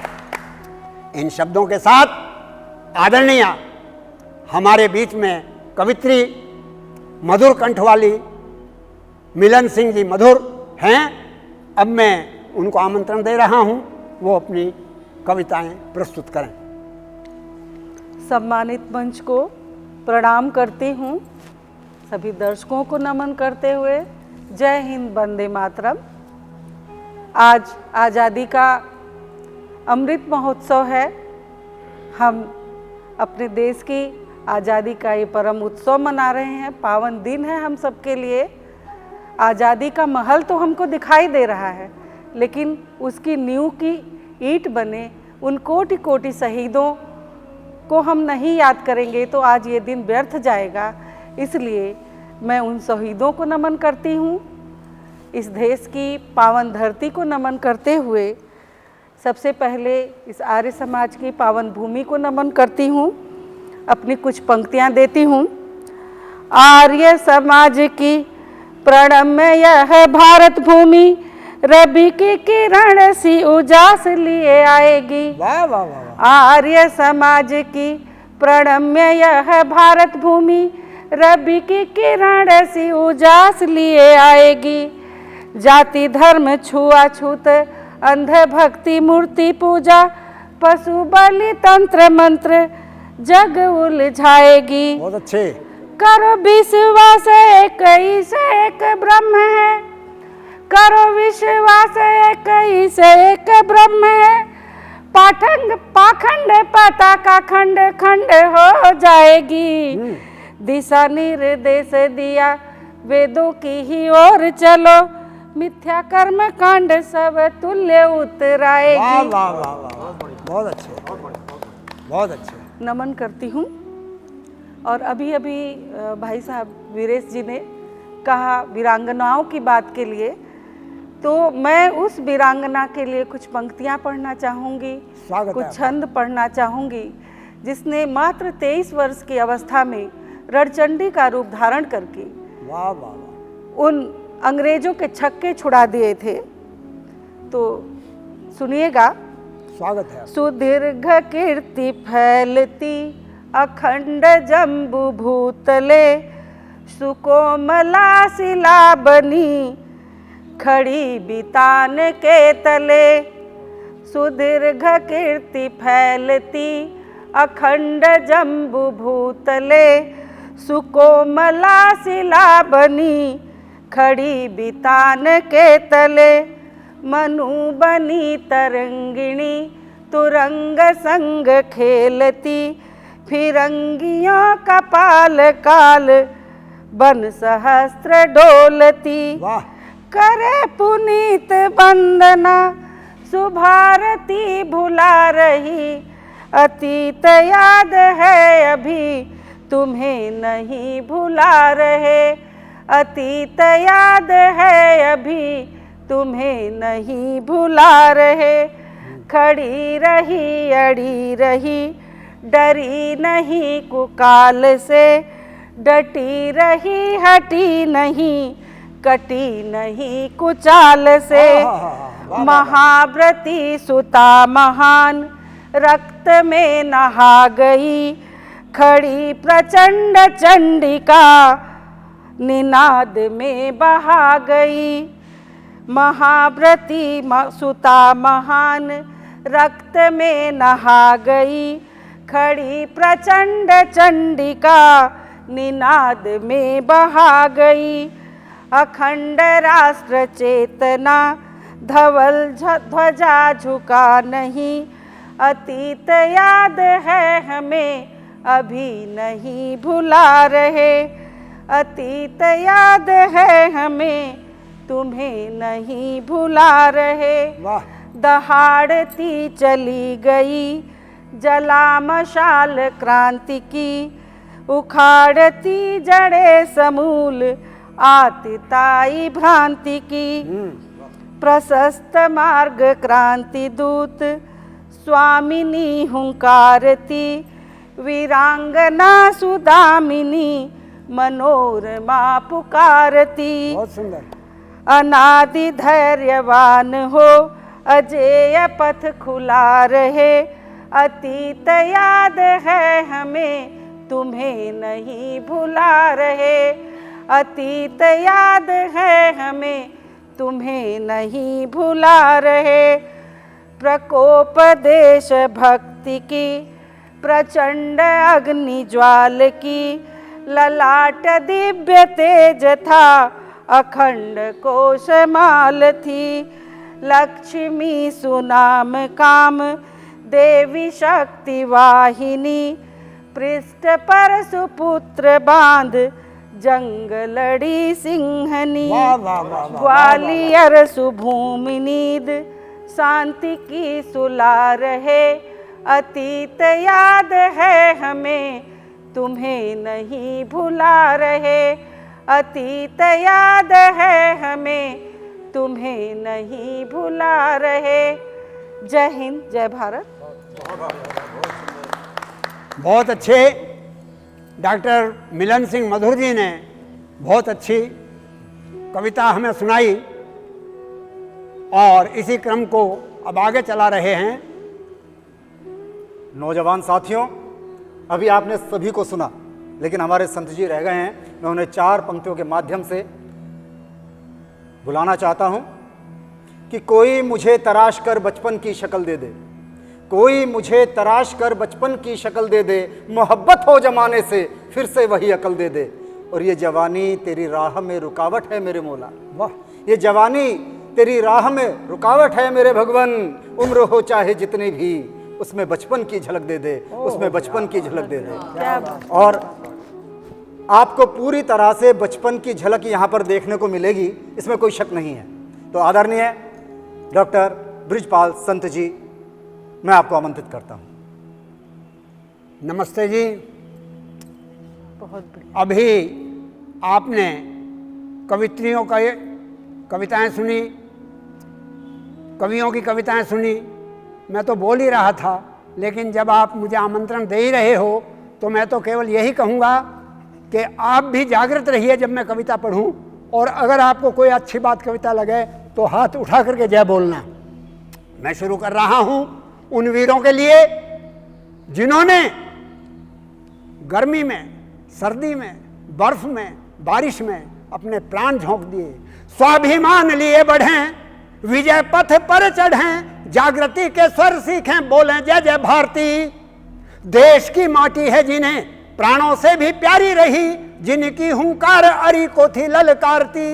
इन शब्दों के साथ आदरणीय हमारे बीच में कवित्री मधुर कंठ वाली मिलन सिंह जी मधुर हैं। अब मैं उनको आमंत्रण दे रहा हूं, वो अपनी कविताएं प्रस्तुत करें। सम्मानित मंच को प्रणाम करती हूँ, सभी दर्शकों को नमन करते हुए जय हिंद, वंदे मातरम। आज आज़ादी का अमृत महोत्सव है। हम अपने देश की आज़ादी का ये परम उत्सव मना रहे हैं, पावन दिन है हम सबके लिए। आज़ादी का महल तो हमको दिखाई दे रहा है, लेकिन उसकी नींव की ईंट बने उन कोटि कोटि शहीदों को हम नहीं याद करेंगे तो आज ये दिन व्यर्थ जाएगा। इसलिए मैं उन शहीदों को नमन करती हूँ, इस देश की पावन धरती को नमन करते हुए सबसे पहले इस आर्य समाज की पावन भूमि को नमन करती हूँ। अपनी कुछ पंक्तियाँ देती हूँ। आर्य समाज की प्रणम्य यह भारत भूमि, रवि की किरण सी उजास लिए आएगी। वाह वाह वाह वाह। आर्य समाज की प्रणम्य यह भारत भूमि, रवि की किरण सी उजास लिए आएगी। जाति धर्म छुआछूत अंध भक्ति मूर्ति पूजा, पशु बलि तंत्र मंत्र जग उलझाएगी। बहुत अच्छे। करो विश्वास एक ही से एक ब्रह्म है, करो विश्वास एक ही से एक ब्रह्म है। पाखंड पताका खंड खंड हो जाएगी। दिशा निर्देश दिया वेदों की ही ओर चलो, मिथ्या कर्म कांड सब तुल्य उतराएगी। वाह वाह वाह वाह, बहुत अच्छे, बहुत अच्छे। नमन करती हूँ। और अभी अभी भाई साहब वीरेश जी ने कहा वीरांगनाओं की बात के लिए, तो मैं उस वीरांगना के लिए कुछ पंक्तियाँ पढ़ना चाहूँगी, कुछ छंद पढ़ना चाहूँगी, जिसने मात्र 23 वर्ष की अवस्था में रणचंडी का रूप धारण करके वाह वाह वाह उन अंग्रेजों के छक्के छुड़ा दिए थे। तो सुनिएगा। स्वागत है। सुदीर्घ कीर्ति फैलती अखंड जम्बू भूतले, सुकोमला शिला बनी खड़ी बितान के तले। सुदीर्घ कीर्ति फैलती अखंड जम्बू भूतले, सुकोमला शिला बनी खड़ी बितान के तले। मनु बनी तरंगिणी तुरंग संग खेलती, फिरंगियों का पाल काल बन सहस्त्र डोलती। वाह। करे पुनीत वंदना सुभारती भुला रही, अतीत याद है अभी तुम्हें नहीं भुला रहे। अतीत याद है अभी तुम्हें नहीं भुला रहे। खड़ी रही अड़ी रही डरी नहीं कुकाल से, डटी रही हटी नहीं कटी नहीं कुचाल से। महाव्रती सुता महान रक्त में नहा गई, खड़ी प्रचंड चंडिका निनाद में बहा गई। महाव्रती सुता महान रक्त में नहा गई, खड़ी प्रचंड चंडिका निनाद में बहा गई। अखंड राष्ट्र चेतना धवल ध्वजा झुका नहीं, अतीत याद है हमें अभी नहीं भुला रहे। अतीत याद है हमें तुम्हें नहीं भुला रहे। दहाड़ती चली गई जला मशाल क्रांति की, उखाड़ती जड़े समूल आतिताई भ्रांति की। प्रशस्त मार्ग क्रांति दूत स्वामिनी हुंकारती, वीरांगना सुदामिनी मनोरमा पुकारती। बहुत सुंदर। अनादि धैर्यवान हो अजेय पथ खुला रहे, अतीत याद है हमें तुम्हें नहीं भुला रहे। अतीत याद है हमें तुम्हें नहीं भुला रहे। प्रकोप देश भक्ति की प्रचंड अग्नि ज्वाल की, ललाट दिव्य तेज था अखंड कोशमाल थी। लक्ष्मी सुनाम काम देवी शक्ति वाहिनी, पृष्ठ पर सुपुत्र बांध जंग लड़ी सिंहनी। वाह वाह वाह वाह, ग्वालियर सुभूमि नीद शांति की सुला रहे, अतीत याद है हमें तुम्हें नहीं भुला रहे, अतीत याद है हमें तुम्हें नहीं भुला रहे। जय हिंद, जय भारत। बहुत अच्छे डॉक्टर मिलन सिंह मधुर जी ने बहुत अच्छी कविता हमें सुनाई और इसी क्रम को अब आगे चला रहे हैं। नौजवान साथियों, अभी आपने सभी को सुना, लेकिन हमारे संत जी रह गए हैं। मैं उन्हें 4 पंक्तियों के माध्यम से बुलाना चाहता हूं कि कोई मुझे तराश कर बचपन की शक्ल दे दे, कोई मुझे तराश कर बचपन की शक्ल दे दे, मोहब्बत हो जमाने से फिर से वही अकल दे दे। और ये जवानी तेरी राह में रुकावट है मेरे मौला, वाह, ये जवानी तेरी राह में रुकावट है मेरे भगवान। उम्र हो चाहे जितनी भी, उसमें बचपन की झलक दे दे, उसमें बचपन की झलक दे दे। और आपको पूरी तरह से बचपन की झलक यहाँ पर देखने को मिलेगी, इसमें कोई शक नहीं है। तो आदरणीय डॉक्टर बृजपाल संत जी, मैं आपको आमंत्रित करता हूँ। नमस्ते जी। बहुत बढ़िया। अभी आपने कवित्रियों का कविताएं सुनी, कवियों की कविताएं सुनी। मैं तो बोल ही रहा था, लेकिन जब आप मुझे आमंत्रण दे ही रहे हो तो मैं तो केवल यही कहूँगा कि आप भी जागृत रहिए जब मैं कविता पढ़ूं, और अगर आपको कोई अच्छी बात कविता लगे तो हाथ उठा करके जय बोलना। मैं शुरू कर रहा हूं उन वीरों के लिए जिन्होंने गर्मी में, सर्दी में, बर्फ में, बारिश में अपने प्राण झोंक दिए, स्वाभिमान लिए बढ़ें, विजय पथ पर चढ़ें, जागृति के स्वर सीखें, बोलें जय जय भारती। देश की माटी है जिन्हें प्राणों से भी प्यारी रही, जिनकी हुंकार अरी को थी ललकारती,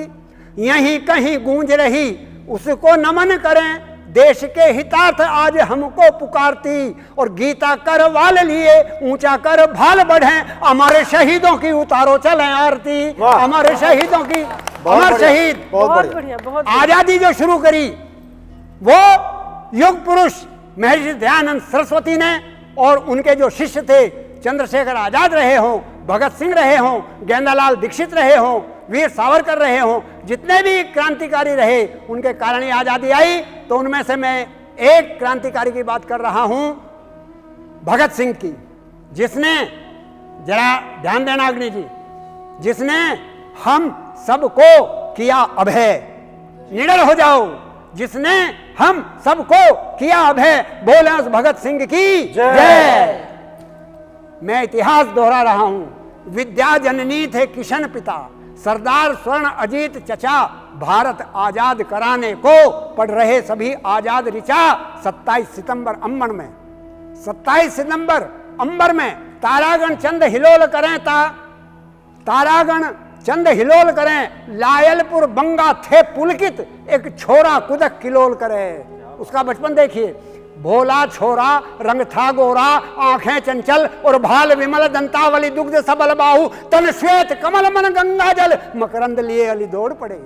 यहीं कहीं गूंज रही उसको नमन करें, देश के हितार्थ आज हमको पुकारती। और गीता कर वाल लिए ऊंचा कर भाल बढ़ें, हमारे शहीदों की उतारो चलें आरती, हमारे शहीदों की। अमर शहीद, बहुत बढ़िया, बहुत आजादी जो शुरू करी वो युग पुरुष महर्षि दयानंद सरस्वती ने, और उनके जो शिष्य थे, चंद्रशेखर आजाद रहे हों, भगत सिंह रहे हों, गेंदालाल दीक्षित रहे हों, वीर सावरकर रहे हों, जितने भी क्रांतिकारी रहे उनके कारण ही आज़ादी आई। तो उनमें से मैं एक क्रांतिकारी की बात कर रहा हूं, भगत सिंह की, जिसने, जरा ध्यान देना अग्नि जी, जिसने हम सबको किया अभय, निडर हो जाओ, जिसने हम सबको किया अभय, बोले उस भगत सिंह की जय। मैं इतिहास दोहरा रहा हूं, विद्या जननी थे किशन पिता, सरदार स्वर्ण अजीत चचा, भारत आजाद कराने को पढ़ रहे सभी आजाद ऋचा। 27 सितंबर अंबर में, 27 सितंबर अंबर में तारागण चंद हिलोल करें, तारागण चंद हिलोल करें, लायलपुर बंगा थे पुलकित, एक छोरा कुदक किलोल करे। उसका बचपन देखिए, भोला छोरा, रंग था गोरा, आंखें चंचल और भाल विमल, दंतावली दुग्ध सबल बाहु, तन श्वेत कमल मन गंगा जल, मकरंद लिए अली दौड़ पड़े,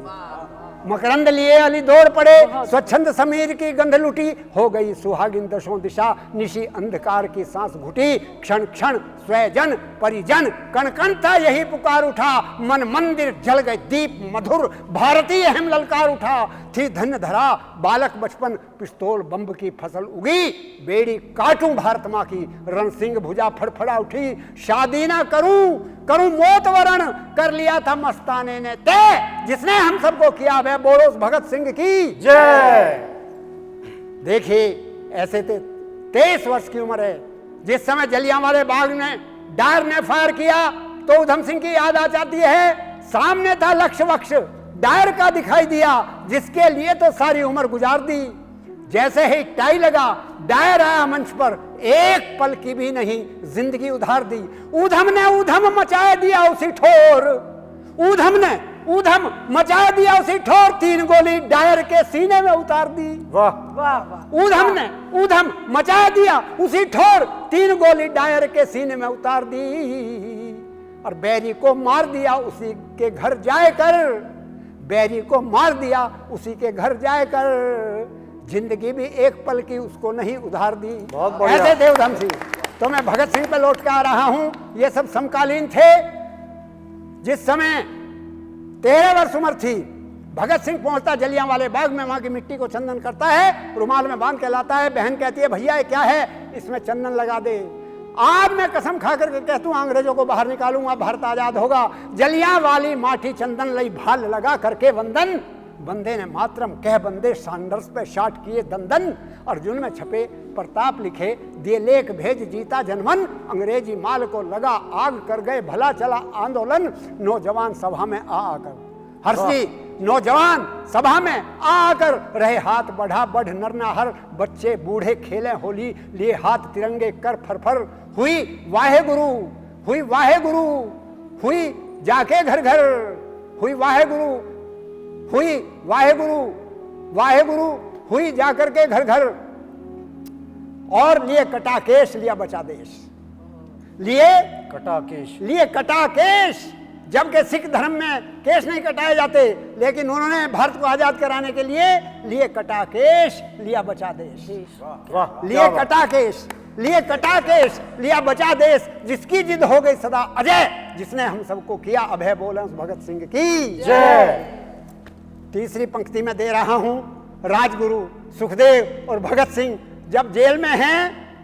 मकरंद लिए अली दौड़ पड़े, स्वच्छंद समीर की गंध लुटी, हो गई सुहागिन दशों दिशा, निशी अंधकार की सांस घुटी, क्षण क्षण स्वयजन परिजन, कण कण था यही पुकार उठा, मन मंदिर जल गए दीप मधुर, भारतीय अहम ललकार उठा, थी धन्य धरा बालक बचपन, पिस्तौल बम्ब की फसल उगी, बेड़ी काटूं भारत माँ की, रण सिंह भुजा फड़फड़ा उठी, शादी ना करूं करूं मौत वरण, कर लिया था मस्ताने ने तय, जिसने हम सबको किया वह बोलो भगत सिंह की जय। देखिए, ऐसे थे 23 वर्ष की उम्र है, जिस समय जलियांवाले बाग में डायर ने फायर किया तो उधम सिंह की याद आ जाती है, सामने था लक्ष्य वक्ष डायर का दिखाई दिया, जिसके लिए तो सारी उम्र गुजार दी, जैसे ही टाई लगा, डायर आया मंच पर, एक पल की भी नहीं जिंदगी उधार दी। ऊधम ने ऊधम मचा दिया उसी ठोर, ऊधम ने ऊधम मचा दिया उसी ठोर, 3 गोली डायर के सीने में उतार दी। वाह वाह वाह। ऊधम ने ऊधम मचा दिया उसी ठोर, 3 गोली डायर के सीने में उतार दी। और बैरी को मार दिया उसी के घर जाकर, बैरी को मार दिया उसी के घर जाकर, जिंदगी भी एक पल की उसको नहीं उधार दी। बहुत बढ़िया। ऐसे थे उधम सिंह। तो मैं भगत सिंह पे लौट के आ रहा हूं। ये सब समकालीन थे। जिस समय 13 वर्ष उम्र थी, भगत सिंह पहुंचता जलियांवाले बाग में, वहां की मिट्टी को चंदन करता है, रुमाल में बांध के लाता है। बहन कहती है भैया ये क्या है, इसमें चंदन लगा दे। आज मैं कसम खा करके कहता हूं अंग्रेजों को बाहर निकालूंगा, भारत आजाद होगा। जलियांवाली माटी चंदन लई भाल लगा करके वंदन, बंदे ने मातरम कह बंदे सांडर्स पे शाट किए दंदन। अर्जुन में छपे प्रताप लिखे, दिए लेख भेज जीता जनमन, अंग्रेजी माल को लगा आग, कर गए भला चला आंदोलन। नौजवान सभा में आकर हर्षी, नौजवान सभा में आकर रहे हाथ बढ़ा बढ़ नरनाहर, बच्चे बूढ़े खेले होली, लिए हाथ तिरंगे कर फरफर। हुई वाहे गुरु, हुई वाहे गुरु, हुई जाके घर घर, हुई वाहे गुरु, हुई वाहे गुरु, वाहे गुरु हुई जाकर के घर घर। और लिए कटाकेश, लिया बचा देश, लिए कटाकेश, लिए कटाकेश। जबकि सिख धर्म में केश नहीं कटाए जाते, लेकिन उन्होंने भारत को आजाद कराने के लिए कटाकेश, लिया बचा देश। वाह लिए कटाकेश, लिए कटाकेश, लिया बचा देश। जिसकी जिद हो गई सदा अजय, जिसने हम सबको किया अभय, बोले उस भगत सिंह की जय। तीसरी पंक्ति में दे रहा हूं, राजगुरु सुखदेव और भगत सिंह जब जेल में हैं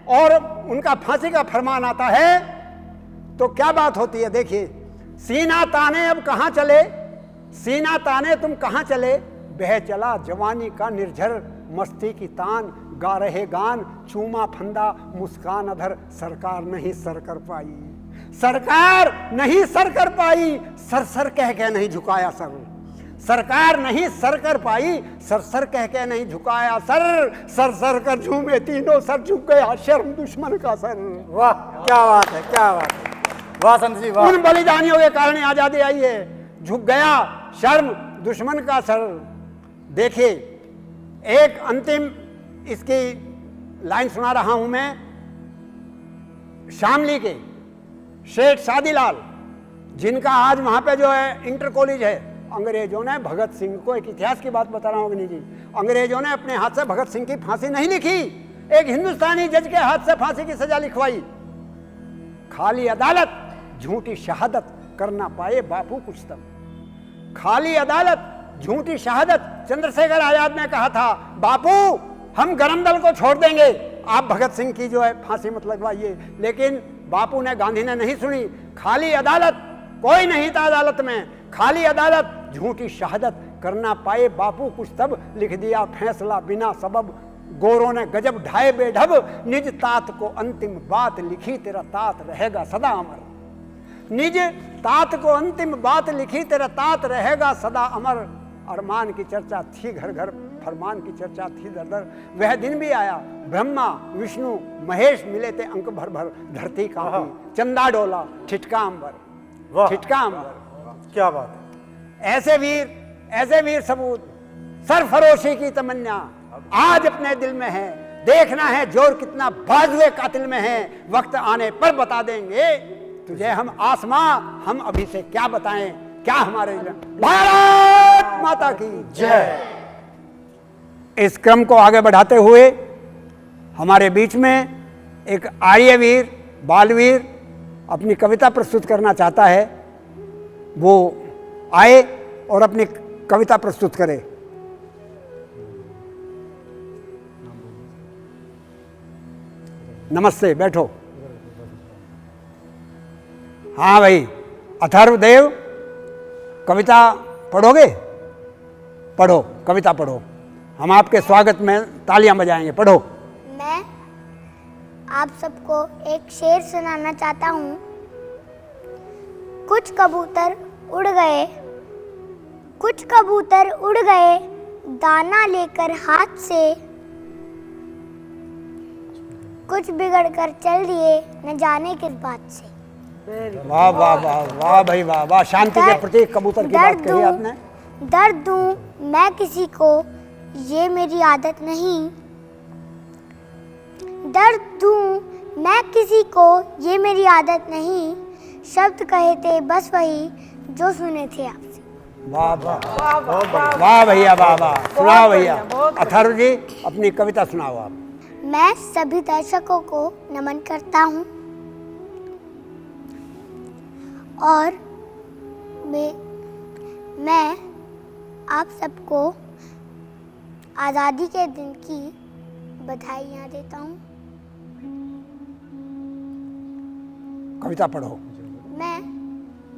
और उनका फांसी का फरमान आता है, तो क्या बात होती है देखिए। सीना ताने अब कहां चले, सीना ताने तुम कहां चले, बह चला जवानी का निर्झर, मस्ती की तान गा रहे गान, चूमा फंदा मुस्कान अधर, सरकार नहीं सर कर पाई, सरकार नहीं सर कर पाई, सर सर कह के नहीं झुकाया सर, सरकार नहीं सर कर पाई, सर सर कह के नहीं झुकाया सर, सर सर कर झूमे तीनों सर, झुक गया शर्म दुश्मन का सर। वाह क्या बात है, क्या बात है, वाह संत जी वाह। उन बलिदानियों के कारण आजादी आई है। झुक गया शर्म दुश्मन का सर। देखिए एक अंतिम इसकी लाइन सुना रहा हूं मैं। शामली के शेठ शादीलाल, जिनका आज वहां पे जो है इंटर कॉलेज है, अंग्रेजों ने भगत सिंह को, एक इतिहास की बात बता रहा हूं अग्नि जी, अंग्रेजों ने अपने हाथ से भगत सिंह की फांसी नहीं लिखी, एक हिंदुस्तानी जज के हाथ से फांसी की सजा लिखवाई। खाली अदालत झूठी शहादत कर ना पाए बापू कुछ तब, खाली अदालत झूठी शहादत। चंद्रशेखर आजाद ने कहा था बापू हम गरम दल को छोड़ देंगे, आप भगत सिंह की जो है फांसी मत लगवाइए, लेकिन बापू ने, गांधी ने नहीं सुनी। खाली अदालत, कोई नहीं था अदालत में, खाली अदालत झूठी शहादत करना पाए बापू कुछ तब, लिख दिया फैसला बिना सबब, गोरों ने गजब ढाए बेढब, निज तात को अंतिम बात लिखी तेरा तात रहेगा सदा अमर, निज तात को अंतिम बात लिखी तेरा तात रहेगा सदा अमर। अरमान की चर्चा थी घर घर, फरमान की चर्चा थी दर दर, वह दिन भी आया ब्रह्मा विष्णु महेश मिले थे अंक भर भर, धरती कांपी चंदा डोला ठिठका अंबर, ठिठका अंबर। क्या बात है। ऐसे वीर सबूत, सरफरोशी की तमन्ना आज अपने दिल में है, देखना है जोर कितना बाजुए कातिल में है, वक्त आने पर बता देंगे तुझे हम आसमां, हम अभी से क्या बताएं क्या हमारे लिए। भारत माता की जय। इस क्रम को आगे बढ़ाते हुए हमारे बीच में एक आर्यवीर बालवीर अपनी कविता प्रस्तुत करना चाहता है, वो आए और अपनी कविता प्रस्तुत करे। नमस्ते, बैठो। हाँ भाई, अथर्वदेव कविता पढ़ोगे? पढ़ो, कविता पढ़ो, हम आपके स्वागत में तालियां बजाएंगे। पढ़ो। मैं आप सबको एक शेर सुनाना चाहता हूँ। कुछ कबूतर उड़ गए, कुछ कबूतर उड़ गए दाना लेकर हाथ से, कुछ बिगड़ कर चल दिए न जाने किस बात से। वाह वाह वाह वाह भाई वाह वाह, शांति के प्रतीक कबूतर की बात कही आपने। दर्द दूं मैं किसी को ये मेरी आदत नहीं, दर्द दूं मैं किसी को ये मेरी आदत नहीं, शब्द कहे थे बस वही जो सुने थे आपसे। वाह वाह वाह भैया वाह वाह, सुनाओ भैया। अथर्व जी अपनी कविता सुनाओ आप। मैं सभी दर्शकों को नमन करता हूँ और मैं आप सबको आज़ादी के दिन की बधाइयाँ देता हूँ। कविता पढ़ो। मैं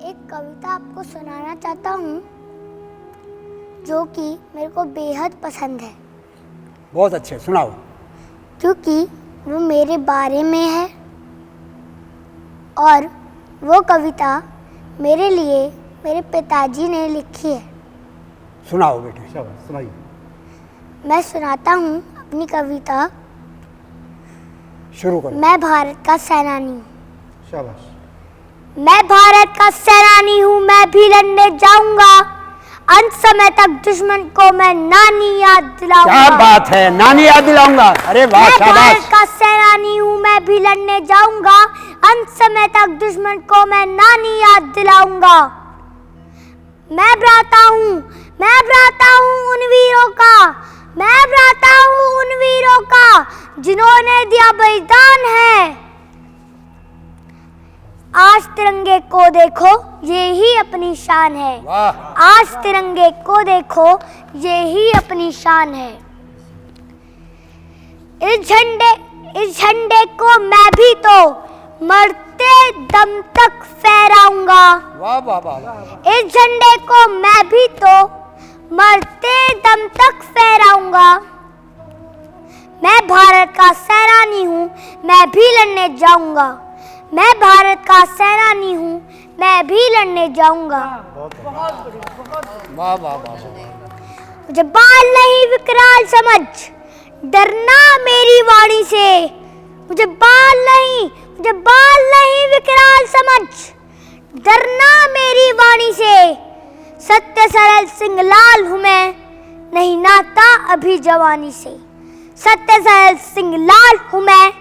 एक कविता आपको सुनाना चाहता हूँ जो कि मेरे को बेहद पसंद है, बहुत अच्छे, सुनाओ। क्योंकि वो मेरे बारे में है और वो कविता मेरे लिए मेरे पिताजी ने लिखी है। सुनाओ बेटे। शाबाश, सुनाइए। मैं सुनाता हूँ अपनी कविता। शुरू करो। मैं भारत का सेनानी हूँ। शाबाश। मैं भारत का सेनानी हूँ, मैं भी लड़ने जाऊंगा, अंत समय तक दुश्मन को मैं नानी याद दिलाऊंगा। क्या बात है, नानी याद दिलाऊंगा। अरे वाह, मैं शाबाश। भारत का सेनानी हूँ, मैं भी लड़ने जाऊंगा, अंत समय तक दुश्मन को मैं नानी याद दिलाऊंगा। मैं भ्राता हूँ उन वीरों का, मैं भ्राता हूँ उन वीरों का जिन्होंने दिया बलिदान है। आज तिरंगे को देखो ये ही अपनी शान है, वाह। आज तिरंगे को देखो ये ही अपनी शान है। इस झंडे को मैं भी तो मरते दम तक फहराऊंगा। वाह वाह वाह। इस झंडे को मैं भी तो मरते दम तक फहराऊंगा। मैं भारत का सेनानी हूँ, मैं भी लड़ने जाऊंगा। मैं भारत का सेनानी हूँ, मैं भी लड़ने जाऊंगा। वाह वाह वाह। मुझे बाल नहीं विकराल समझ, डरना मेरी वाणी से। मुझे बाल नहीं विकराल समझ, डरना मेरी वाणी से। सत्य सरल सिंह लाल हूँ मैं, नहीं नाता अभी जवानी से। सत्य सरल सिंह लाल हूँ मैं,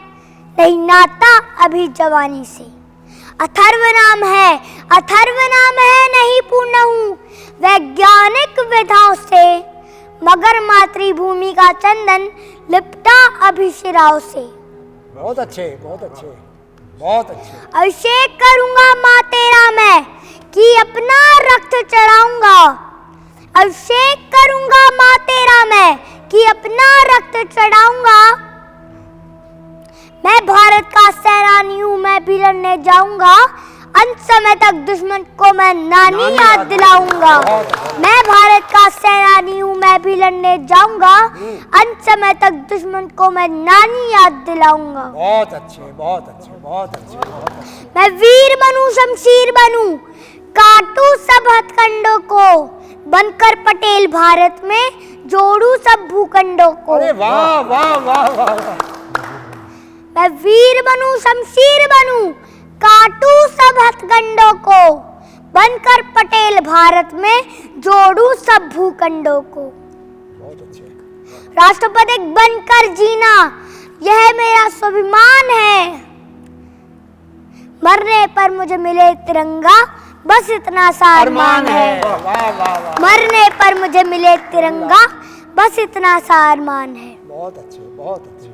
नहीं नाता अभी जवानी से। अथर्व नाम है नहीं पूर्ण हूँ वैज्ञानिक विधाओं से, मगर मातृभूमि का चंदन लिपटा अभी शिराओं से। बहुत अच्छे बहुत अच्छे बहुत अच्छे। अभिषेक करूंगा माँ तेरा मैं कि अपना रक्त चढ़ाऊंगा। अभिषेक करूंगा माँ तेरा मैं कि अपना रक्त चढ़ाऊंगा। मैं भारत का सेनानी हूँ, मैं भी लड़ने जाऊंगा, अंत समय तक दुश्मन को मैं नानी याद दिलाऊंगा। मैं भारत का सेनानी हूँ, मैं भी लड़ने जाऊंगा, अंत समय तक दुश्मन को मैं नानी याद दिलाऊंगा। बहुत अच्छे बहुत अच्छे बहुत अच्छे बहुत अच्छे। मैं वीर बनूं शमशीर बनूं, काटूं सब हथकंडों को, बनकर पटेल भारत में जोड़ूं सब भूखंडों को। अरे वाह वाह वाह वाह वाह। मैं वीर बनूं शमशीर बनूं, काटूं सब हथकंडों को, बनकर पटेल भारत में जोड़ूं सब भूखंडों को। बहुत अच्छे। राष्ट्रपति बनकर जीना यह मेरा स्वाभिमान है, मरने पर मुझे मिले तिरंगा बस इतना सा अरमान है। वाह वाह वाह। मरने पर मुझे मिले तिरंगा बस इतना सा अरमान है। बहुत अच्छे बहुत अच्छे।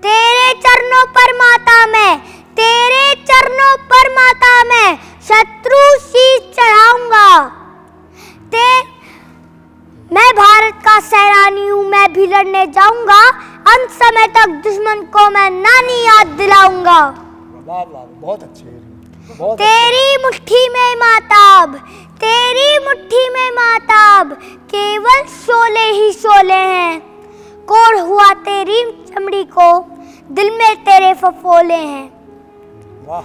तेरे चरणों पर माता मैं, तेरे चरणों पर माता मैं शत्रु शीश चढ़ाऊंगा। मैं भारत का सेनानी हूँ, मैं भी लड़ने जाऊंगा, अंत समय तक दुश्मन को मैं नानी याद दिलाऊंगा। वाह वाह बहुत अच्छे बहुत। तेरी मुट्ठी में माताब, तेरी मुट्ठी में माताब, केवल शोले ही शोले हैं। कोढ़ हुआ तेरी चमड़ी को, दिल में तेरे फफोले हैं। वाह।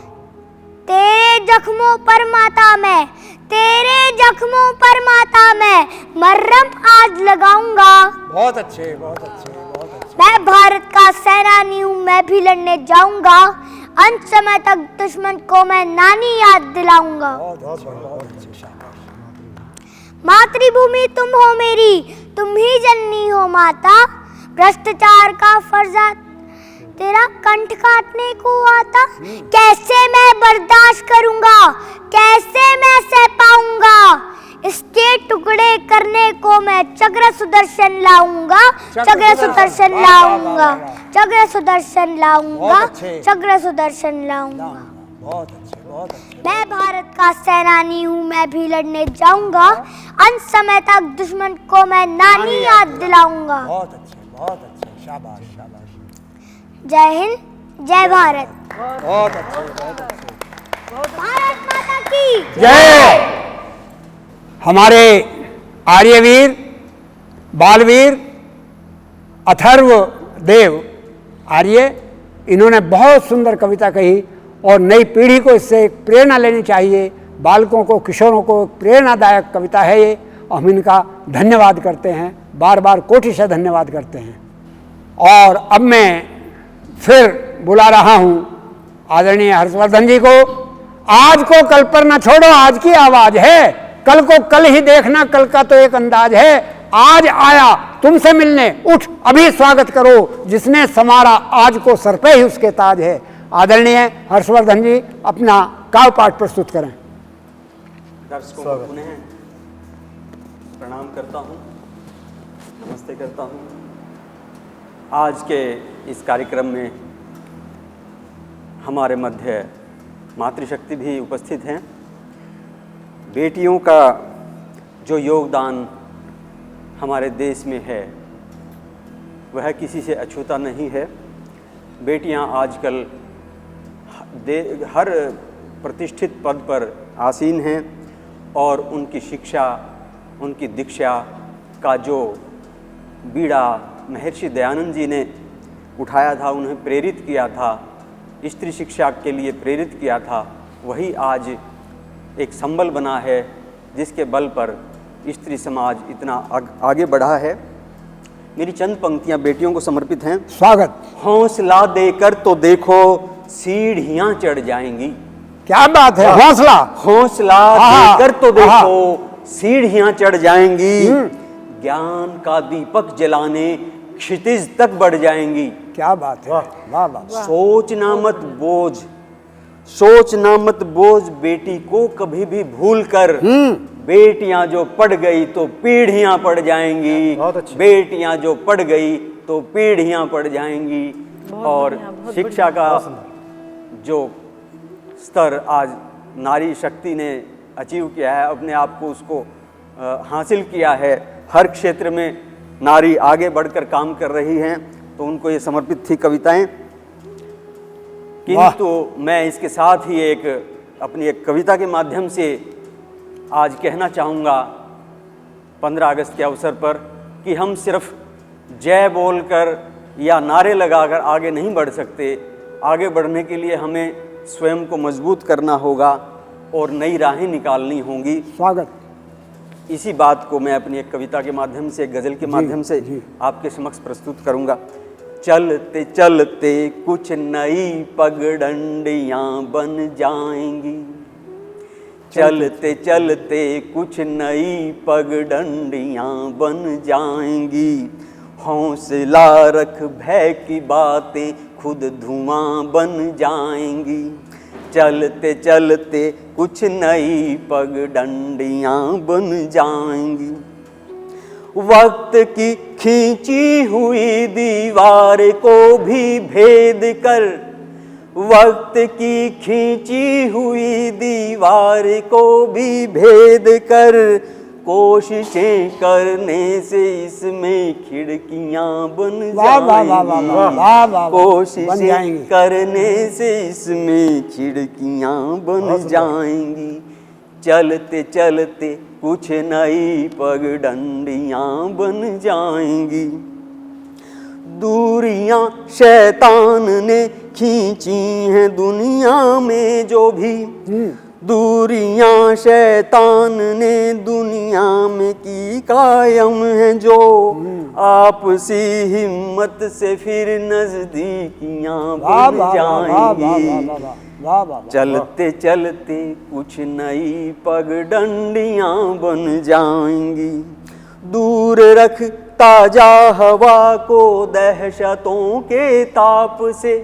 तेरे जख्मों पर माता मैं, तेरे जख्मों पर माता मैं मरहम आज लगाऊंगा। बहुत अच्छे बहुत अच्छे बहुत अच्छे। मैं भारत का सेनानी हूँ, मैं भी लड़ने जाऊंगा। अंत समय तक दुश्मन को मैं नानी याद दिलाऊंगा। मातृभूमि तुम हो मेरी, तुम ही जननी हो माता। भ्रष्टाचार का फर्जा तेरा कंठ काटने को आता। कैसे मैं बर्दाश्त करूंगा, कैसे मैं सह पाऊंगा। इसके टुकड़े करने को मैं चक्र सुदर्शन लाऊंगा, चक्र सुदर्शन लाऊंगा, चक्र सुदर्शन लाऊंगा, चक्र सुदर्शन लाऊंगा। बहुत अच्छे, बहुत अच्छे। मैं भारत का सेनानी हूँ, मैं भी लड़ने जाऊंगा। अंत समय तक दुश्मन को मैं नानी याद दिलाऊंगा। बहुत अच्छे, बहुत अच्छे। शाबाश, शाबाश। जय हिंद, जय भारत। बहुत अच्छे, बहुत अच्छे। भारत माता की जय। हमारे आर्यवीर, बालवीर, अथर्व देव आर्य, इन्होंने बहुत सुंदर कविता कही और नई पीढ़ी को इससे एक प्रेरणा लेनी चाहिए। बालकों को, किशोरों को प्रेरणादायक कविता है ये। हम इनका धन्यवाद करते हैं, बार बार कोटि से धन्यवाद करते हैं। और अब मैं फिर बुला रहा हूँ आदरणीय हर्षवर्धन जी को। आज को कल पर न छोड़ो, आज की आवाज है। कल को कल ही देखना, कल का तो एक अंदाज है। आज आया तुमसे मिलने, उठ अभी स्वागत करो। जिसने समारा आज को सर पे ही उसके ताज है। आदरणीय हर्षवर्धन जी अपना काव्य पाठ प्रस्तुत करें। दर्शकों को पुनः प्रणाम करता हूँ, नमस्ते करता हूँ। आज के इस कार्यक्रम में हमारे मध्य मातृशक्ति भी उपस्थित हैं। बेटियों का जो योगदान हमारे देश में है वह किसी से अछूता नहीं है। बेटियां आजकल हर प्रतिष्ठित पद पर आसीन हैं और उनकी शिक्षा, उनकी दीक्षा का जो बीड़ा महर्षि दयानंद जी ने उठाया था, उन्हें प्रेरित किया था, स्त्री शिक्षा के लिए प्रेरित किया था, वही आज एक संबल बना है जिसके बल पर स्त्री समाज इतना आगे बढ़ा है। मेरी चंद पंक्तियां बेटियों को समर्पित हैं। स्वागत। हौसला देकर तो देखो सीढ़ियां चढ़ जाएंगी। क्या बात है, हौसला। हौसला देकर तो देखो सीढ़ियां चढ़ जाएंगी। ज्ञान का दीपक जलाने क्षितिज तक बढ़ जाएंगी। क्या बात है, वाह वाह। सोचना मत बोझ, सोचना मत बोझ बेटी को कभी भी भूल कर। बेटियां जो पढ़ गई तो पीढ़ियां पढ़ जाएंगी। बेटियां जो पढ़ गई तो पीढ़ियां पढ़ जाएंगी। और शिक्षा का जो स्तर आज नारी शक्ति ने अचीव किया है, अपने आप को उसको हासिल किया है, हर क्षेत्र में नारी आगे बढ़कर काम कर रही हैं, तो उनको ये समर्पित थी कविताएं। किंतु मैं इसके साथ ही अपनी एक कविता के माध्यम से आज कहना चाहूँगा 15 अगस्त के अवसर पर कि हम सिर्फ जय बोलकर या नारे लगाकर आगे नहीं बढ़ सकते। आगे बढ़ने के लिए हमें स्वयं को मजबूत करना होगा और नई राहें निकालनी होंगी। स्वागत। इसी बात को मैं अपनी एक कविता के माध्यम से, गज़ल के माध्यम से आपके समक्ष प्रस्तुत करूँगा। चलते चलते कुछ नई पगडंडियाँ बन जाएंगी। चलते चलते कुछ नई पगडंडियाँ बन जाएंगी। हौसला रख, भय की बातें खुद धुआं बन जाएंगी। चलते चलते कुछ नई पगडंडियाँ बन जाएंगी। वक्त की खींची हुई दीवार को भी भेद कर, वक्त की खींची हुई दीवार को भी भेद कर, कोशिशें करने से इसमें खिड़कियां बन जाएंगी। कोशिशें करने से इसमें खिड़कियां बन जाएंगी। चलते चलते कुछ नई पगडंडियां बन जाएंगी। दूरियां शैतान ने खींची हैं दुनिया में जो भी, दूरियां शैतान ने दुनिया में की कायम है जो, आपसी हिम्मत से फिर नजदीकियां बन जाएंगी। चलते चलते कुछ नई पगडंडियां बन जाएंगी। दूर रख ताजा हवा को दहशतों के ताप से।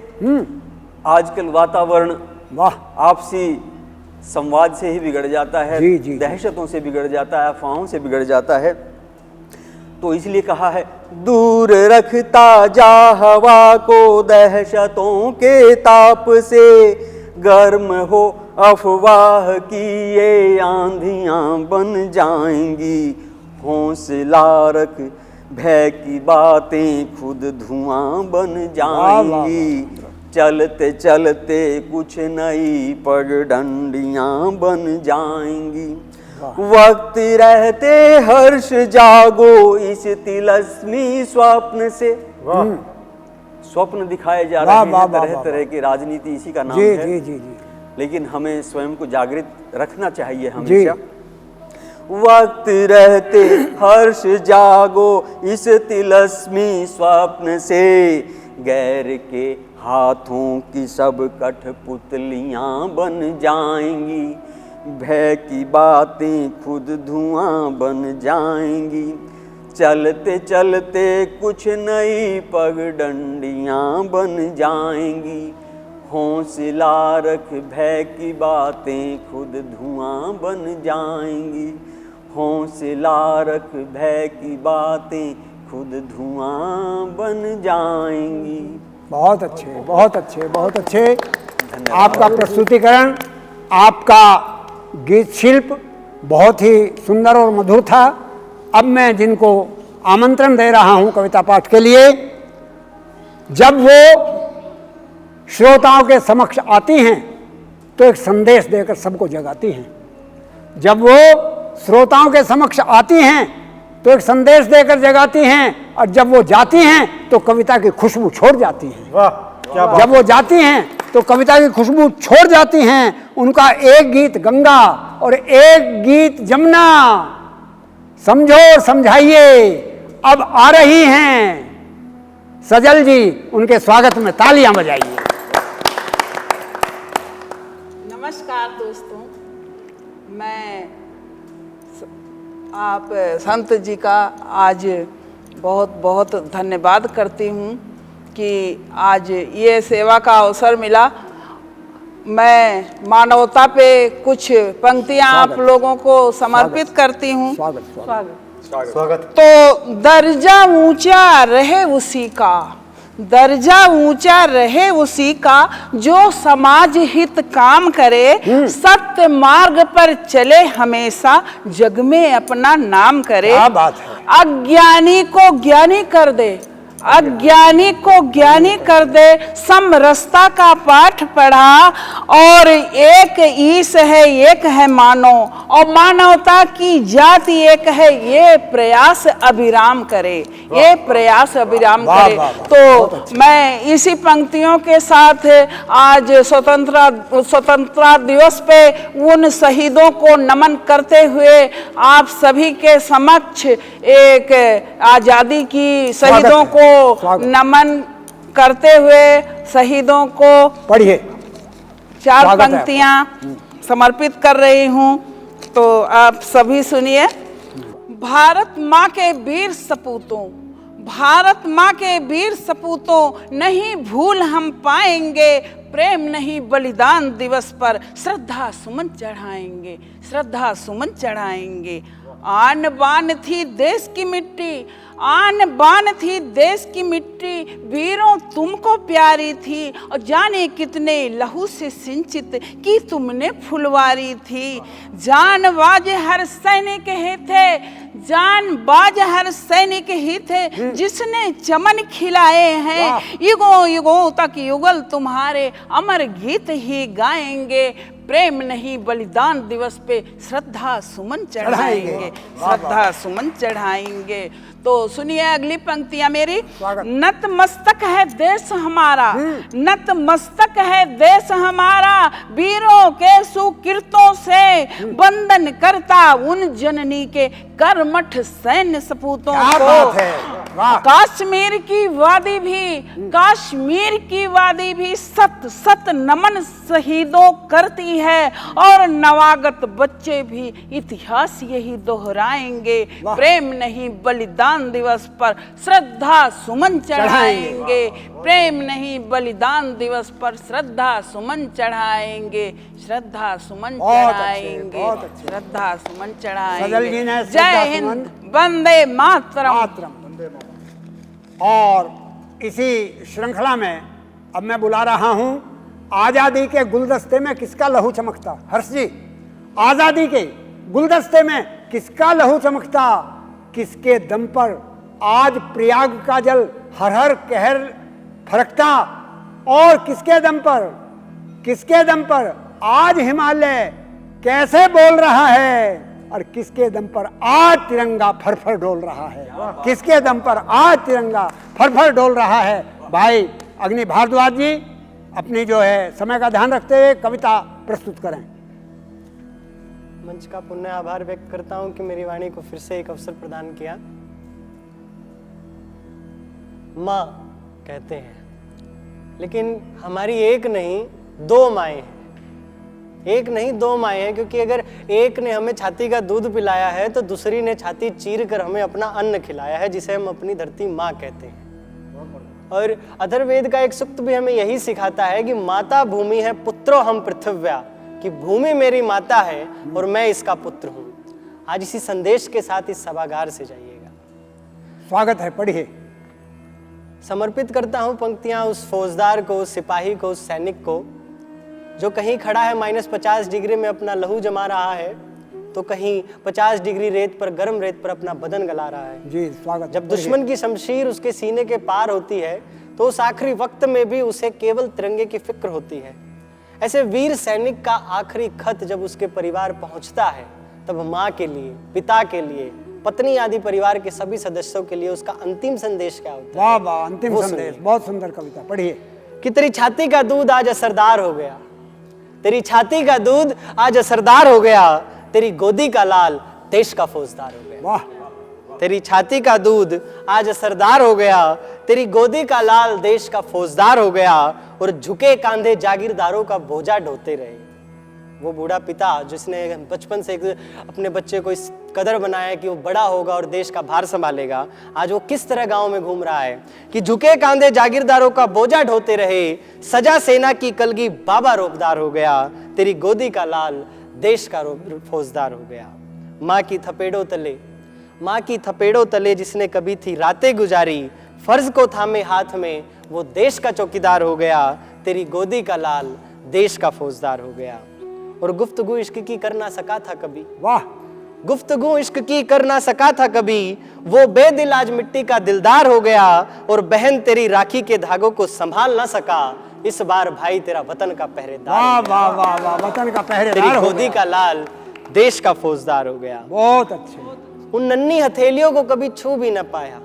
आजकल वातावरण आपसी संवाद से ही बिगड़ जाता है, दहशतों से बिगड़ जाता है, अफवाहों से बिगड़ जाता है। तो इसलिए कहा है दूर रख ताजा हवा को दहशतों के ताप से, गर्म हो अफवाह की ये आंधियां बन जाएंगी। हौसला रख भय की बातें खुद धुआं बन जाएंगी। चलते चलते कुछ नई पगडंडियां बन जाएंगी। वक्त रहते हर्ष जागो इस तिलस्मी स्वप्न से। स्वप्न दिखाए जा रहे हैं तरह तरह की, राजनीति इसी का नाम है। लेकिन हमें स्वयं को जागृत रखना चाहिए हमेशा। वक्त रहते हर्ष जागो इस तिलस्मी स्वप्न से, गैर के हाथों की सब कठपुतलियां बन जाएंगी। भय की बातें खुद धुआं बन जाएंगी। चलते चलते कुछ नई पगडंडियां बन जाएंगी। हौसला रख भय की बातें खुद धुआं बन जाएंगी। हौसला रख भय की बातें खुद धुआं बन जाएंगी। बहुत अच्छे, बहुत अच्छे, बहुत अच्छे। आपका प्रस्तुतिकरण, आपका गीत शिल्प बहुत ही सुंदर और मधुर था। अब मैं जिनको आमंत्रण दे रहा हूं कविता पाठ के लिए, जब वो श्रोताओं के समक्ष आती हैं तो एक संदेश देकर सबको जगाती हैं। जब वो श्रोताओं के समक्ष आती हैं तो एक संदेश देकर जगाती हैं, और जब वो जाती हैं तो कविता की खुशबू छोड़ जाती हैं। वाह, क्या बात। जब वो जाती हैं तो कविता की खुशबू छोड़ जाती हैं। उनका एक गीत गंगा और एक गीत जमुना। समझो और समझाइए, अब आ रही हैं सजल जी, उनके स्वागत में तालियां बजाइए। नमस्कार दोस्तों, मैं आप संत जी का आज बहुत बहुत धन्यवाद करती हूँ कि आज ये सेवा का अवसर मिला। मैं मानवता पे कुछ पंक्तियाँ आप लोगों को समर्पित करती हूँ। स्वागत। तो दर्जा ऊंचा रहे उसी का, दर्जा ऊंचा रहे उसी का, जो समाज हित काम करे, सत्य मार्ग पर चले हमेशा, जग में अपना नाम करे। क्या बात है। अज्ञानी को ज्ञानी कर दे, अज्ञानी को ज्ञानी कर दे, समरसता का पाठ पढ़ा, और एक ईश है एक है मानो, और मानवता की जाति एक है, ये प्रयास अभिराम करे, ये प्रयास अभिराम करे। तो मैं इसी पंक्तियों के साथ आज स्वतंत्रता दिवस पे उन शहीदों को नमन करते हुए आप सभी के समक्ष एक आज़ादी की शहीदों को नमन करते हुए शहीदों को पढ़िए 4 पंक्तियां समर्पित कर रही हूं। तो आप सभी सुनिए। भारत माँ के वीर सपूतों, भारत माँ के वीर सपूतों, नहीं भूल हम पाएंगे, प्रेम नहीं बलिदान दिवस पर श्रद्धा सुमन चढ़ाएंगे, श्रद्धा सुमन चढ़ाएंगे। आन बान थी देश की मिट्टी, आन बान थी देश की मिट्टी, वीरों तुमको प्यारी थी, और जाने कितने लहू से सिंचित की तुमने फुलवारी थी। जानबाज हर सैनिक ही थे, जानबाज हर सैनिक ही थे, जिसने चमन खिलाए हैं, युगों युगों तक युगल तुम्हारे अमर गीत ही गाएंगे। प्रेम नहीं बलिदान दिवस पे श्रद्धा सुमन चढ़ाएंगे, श्रद्धा सुमन चढ़ाएंगे। तो सुनिए अगली पंक्तियां मेरी। स्वागत। नतमस्तक है देश हमारा, नतमस्तक है देश हमारा, वीरों के सुकृतों से वंदन करता उन जननी के कर्मठ सैन्य सपूतों क्या को। बात है, वाह। कश्मीर की वादी भी, कश्मीर की वादी भी सत सत नमन शहीदों करती है, और नवागत बच्चे भी इतिहास यही दोहराएंगे। प्रेम नहीं बलिदान दिवस पर श्रद्धा सुमन चढ़ाएंगे, प्रेम नहीं बलिदान दिवस पर श्रद्धा सुमन चढ़ाएंगे, श्रद्धा सुमन चढ़ाएंगे, बहुत अच्छे। श्रद्धा सुमन सजल जी ने चढ़ाएंगे। श्रद्धा जय हिंद, सुमन। वंदे मातरम। मातरम, वंदे मातरम। और इसी श्रृंखला में अब मैं बुला रहा हूं, आजादी के गुलदस्ते में किसका लहू चमकता। हर्ष जी, आजादी के गुलदस्ते में किसका लहू चमकता, किसके दम पर आज प्रयाग का जल हर हर कहर फरकता, और किसके दम पर आज हिमालय कैसे बोल रहा है, और किसके दम पर आज तिरंगा फरफर डोल रहा है, किसके दम पर आज तिरंगा फरफर डोल रहा है। भाई अग्नि भारद्वाज जी अपनी जो है समय का ध्यान रखते हुए कविता प्रस्तुत करें। मंच का पुनः आभार व्यक्त करता हूं कि मेरी वाणी को फिर से एक अवसर प्रदान किया। माँ कहते हैं, लेकिन हमारी एक नहीं दो माएँ हैं, एक नहीं दो माएँ हैं, क्योंकि अगर एक ने हमें छाती का दूध पिलाया है तो दूसरी ने छाती चीर कर हमें अपना अन्न खिलाया है, जिसे हम अपनी धरती माँ कहते हैं। और अथर्ववेद का एक सूक्त भी हमें यही सिखाता है कि माता भूमि है पुत्रो हम पृथ्व्या, कि भूमि मेरी माता है और मैं इसका पुत्र हूं। आज इसी संदेश के साथ इस सभागार से जाइएगा। स्वागत है, पढ़िए। समर्पित करता हूं पंक्तियां उस फौजदार को, उस सिपाही को, उस सैनिक को, जो कहीं खड़ा है -50 डिग्री में अपना लहू जमा रहा है, तो कहीं 50 डिग्री रेत पर, गर्म रेत पर अपना बदन गला रहा है। जी स्वागत। जब दुश्मन की शमशीर उसके सीने के पार होती है तो उस आखिरी वक्त में भी उसे केवल तिरंगे की फिक्र होती है। ऐसे वीर सैनिक का आखिरी खत जब उसके परिवार पहुंचता है, तब माँ के लिए, पिता के लिए, पत्नी आदि परिवार के सभी सदस्यों के लिए उसका अंतिम संदेश क्या होता है? वाह वाह, अंतिम संदेश, बहुत सुंदर कविता, पढ़िए। कि तेरी छाती का दूध आज असरदार हो गया, तेरी छाती का दूध आज असरदार हो गया, तेरी गोदी का लाल देश का फौजदार हो गया। वाह, तेरी छाती का दूध आज असरदार हो गया, तेरी गोदी का लाल देश का फौजदार हो गया, और झुके कांधे जागीरदारों का बोझा ढोते रहे। वो बूढ़ा पिता जिसने बचपन से अपने बच्चे को इस कदर बनाया कि वो बड़ा होगा और देश का भार संभालेगा, आज वो किस तरह गांव में घूम रहा है कि झुके कांधे जागीरदारों का बोझा ढोते रहे, सजा सेना की कलगी बाबा रोबदार हो गया, तेरी गोदी का लाल देश का फौजदार हो गया। माँ की थपेड़ों तले, माँ की थपेड़ों तले जिसने कभी थी रातें गुजारी, फर्ज को थामे हाथ में वो देश का चौकीदार हो गया, तेरी गोदी का लाल देश का फौजदार हो गया। और गुफ्तगू इश्क की कर ना सका था कभी, वाह, गुफ्तगू इश्क की कर ना सका था कभी, वो बेदिल आज मिट्टी का दिलदार हो गया, और बहन तेरी राखी के धागों को संभाल ना सका, इस बार भाई तेरा वतन का पहरेदार। वाह वाह वाह वाह, वतन का पहरेदार तेरी हो गोदी गया। का लाल देश का फौजदार हो गया। बहुत अच्छे। उन नन्ही हथेलियों को कभी छू भी न पाया,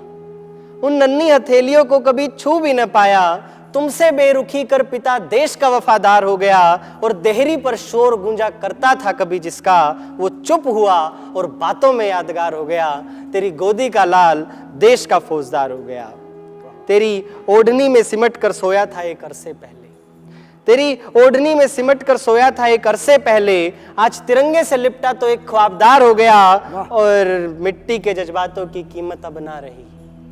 उन नन्ही हथेलियों को कभी छू भी न पाया, तुमसे बेरुखी कर पिता देश का वफादार हो गया, और देहरी पर शोर गूंजा करता था कभी जिसका, वो चुप हुआ और बातों में यादगार हो गया, तेरी गोदी का लाल देश का फौजदार हो गया। तेरी ओढ़नी में सिमट कर सोया था एक अरसे पहले, तेरी ओढ़नी में सिमट कर सोया था एक अरसे पहले, आज तिरंगे से लिपटा तो एक ख्वाबदार हो गया, और मिट्टी के जज्बातों की कीमत अब ना रही।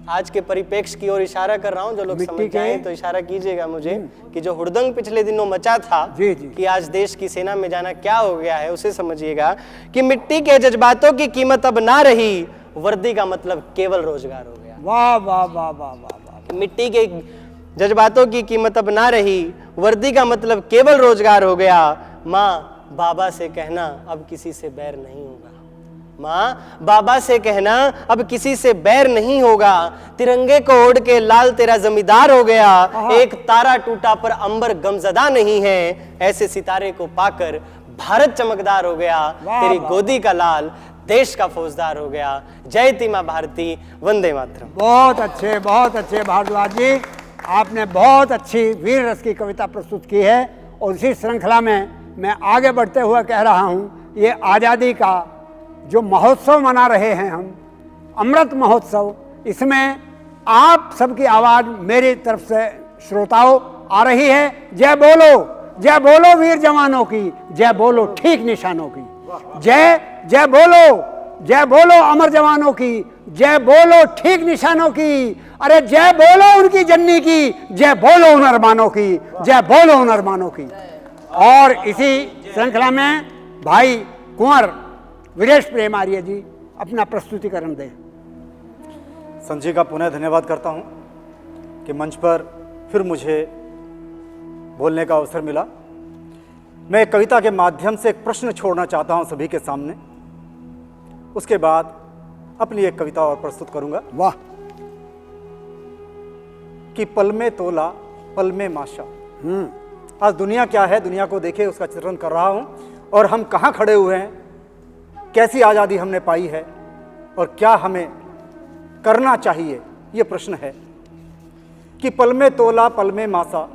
आज के परिप्रेक्ष्य की ओर इशारा कर रहा हूं, जो लोग समझ जाएं तो इशारा कीजिएगा मुझे, कि जो हुड़दंग पिछले दिनों मचा था जी जी। कि आज देश की सेना में जाना क्या हो गया है, उसे समझिएगा कि मिट्टी के जज्बातों की कीमत अब ना रही, वर्दी का मतलब केवल रोजगार हो गया। वाह वाह वाह वाह वाह, मिट्टी के जज्बातों की कीमत अब ना रही, वर्दी का मतलब केवल रोजगार हो गया। माँ बाबा से कहना अब किसी से बैर नहीं होगा, माँ बाबा से कहना अब किसी से बैर नहीं होगा, तिरंगे को ओढ़ के लाल तेरा जमींदार हो गया, एक तारा टूटा पर अंबर गमजदा नहीं है, ऐसे सितारे को पाकर भारत चमकदार हो गया, तेरी गोदी का लाल देश का फौजदार हो गया। जयती मां भारती, वंदे मातरम। बहुत अच्छे भारद्वाज जी, आपने बहुत अच्छी वीर रस की कविता प्रस्तुत की है। और इसी श्रृंखला में मैं आगे बढ़ते हुए कह रहा हूँ, ये आज़ादी का जो महोत्सव मना रहे हैं हम, अमृत महोत्सव, इसमें आप सबकी आवाज़ मेरी तरफ से श्रोताओं आ रही है। जय बोलो वीर जवानों की, जय बोलो ठीक निशानों की, जय बोलो अमर जवानों की, जय बोलो ठीक निशानों की, अरे जय बोलो उनकी जन्नी की, जय बोलो उन अरमानों की, जय बोलो उन अरमानों की। और इसी श्रृंखला में भाई कुंवर वीरेश प्रेम आर्य जी अपना प्रस्तुतिकरण दें। संजय का पुनः धन्यवाद करता हूं कि मंच पर फिर मुझे बोलने का अवसर मिला। मैं एक कविता के माध्यम से एक प्रश्न छोड़ना चाहता हूं सभी के सामने, उसके बाद अपनी एक कविता और प्रस्तुत करूंगा। वाह। कि पल में तोला पल में माशा। आज दुनिया क्या है, दुनिया को देखे उसका चित्रण कर रहा हूं, और हम कहां खड़े हुए हैं, कैसी आज़ादी हमने पाई है और क्या हमें करना चाहिए, ये प्रश्न है। कि पल में तोला पल में मासा,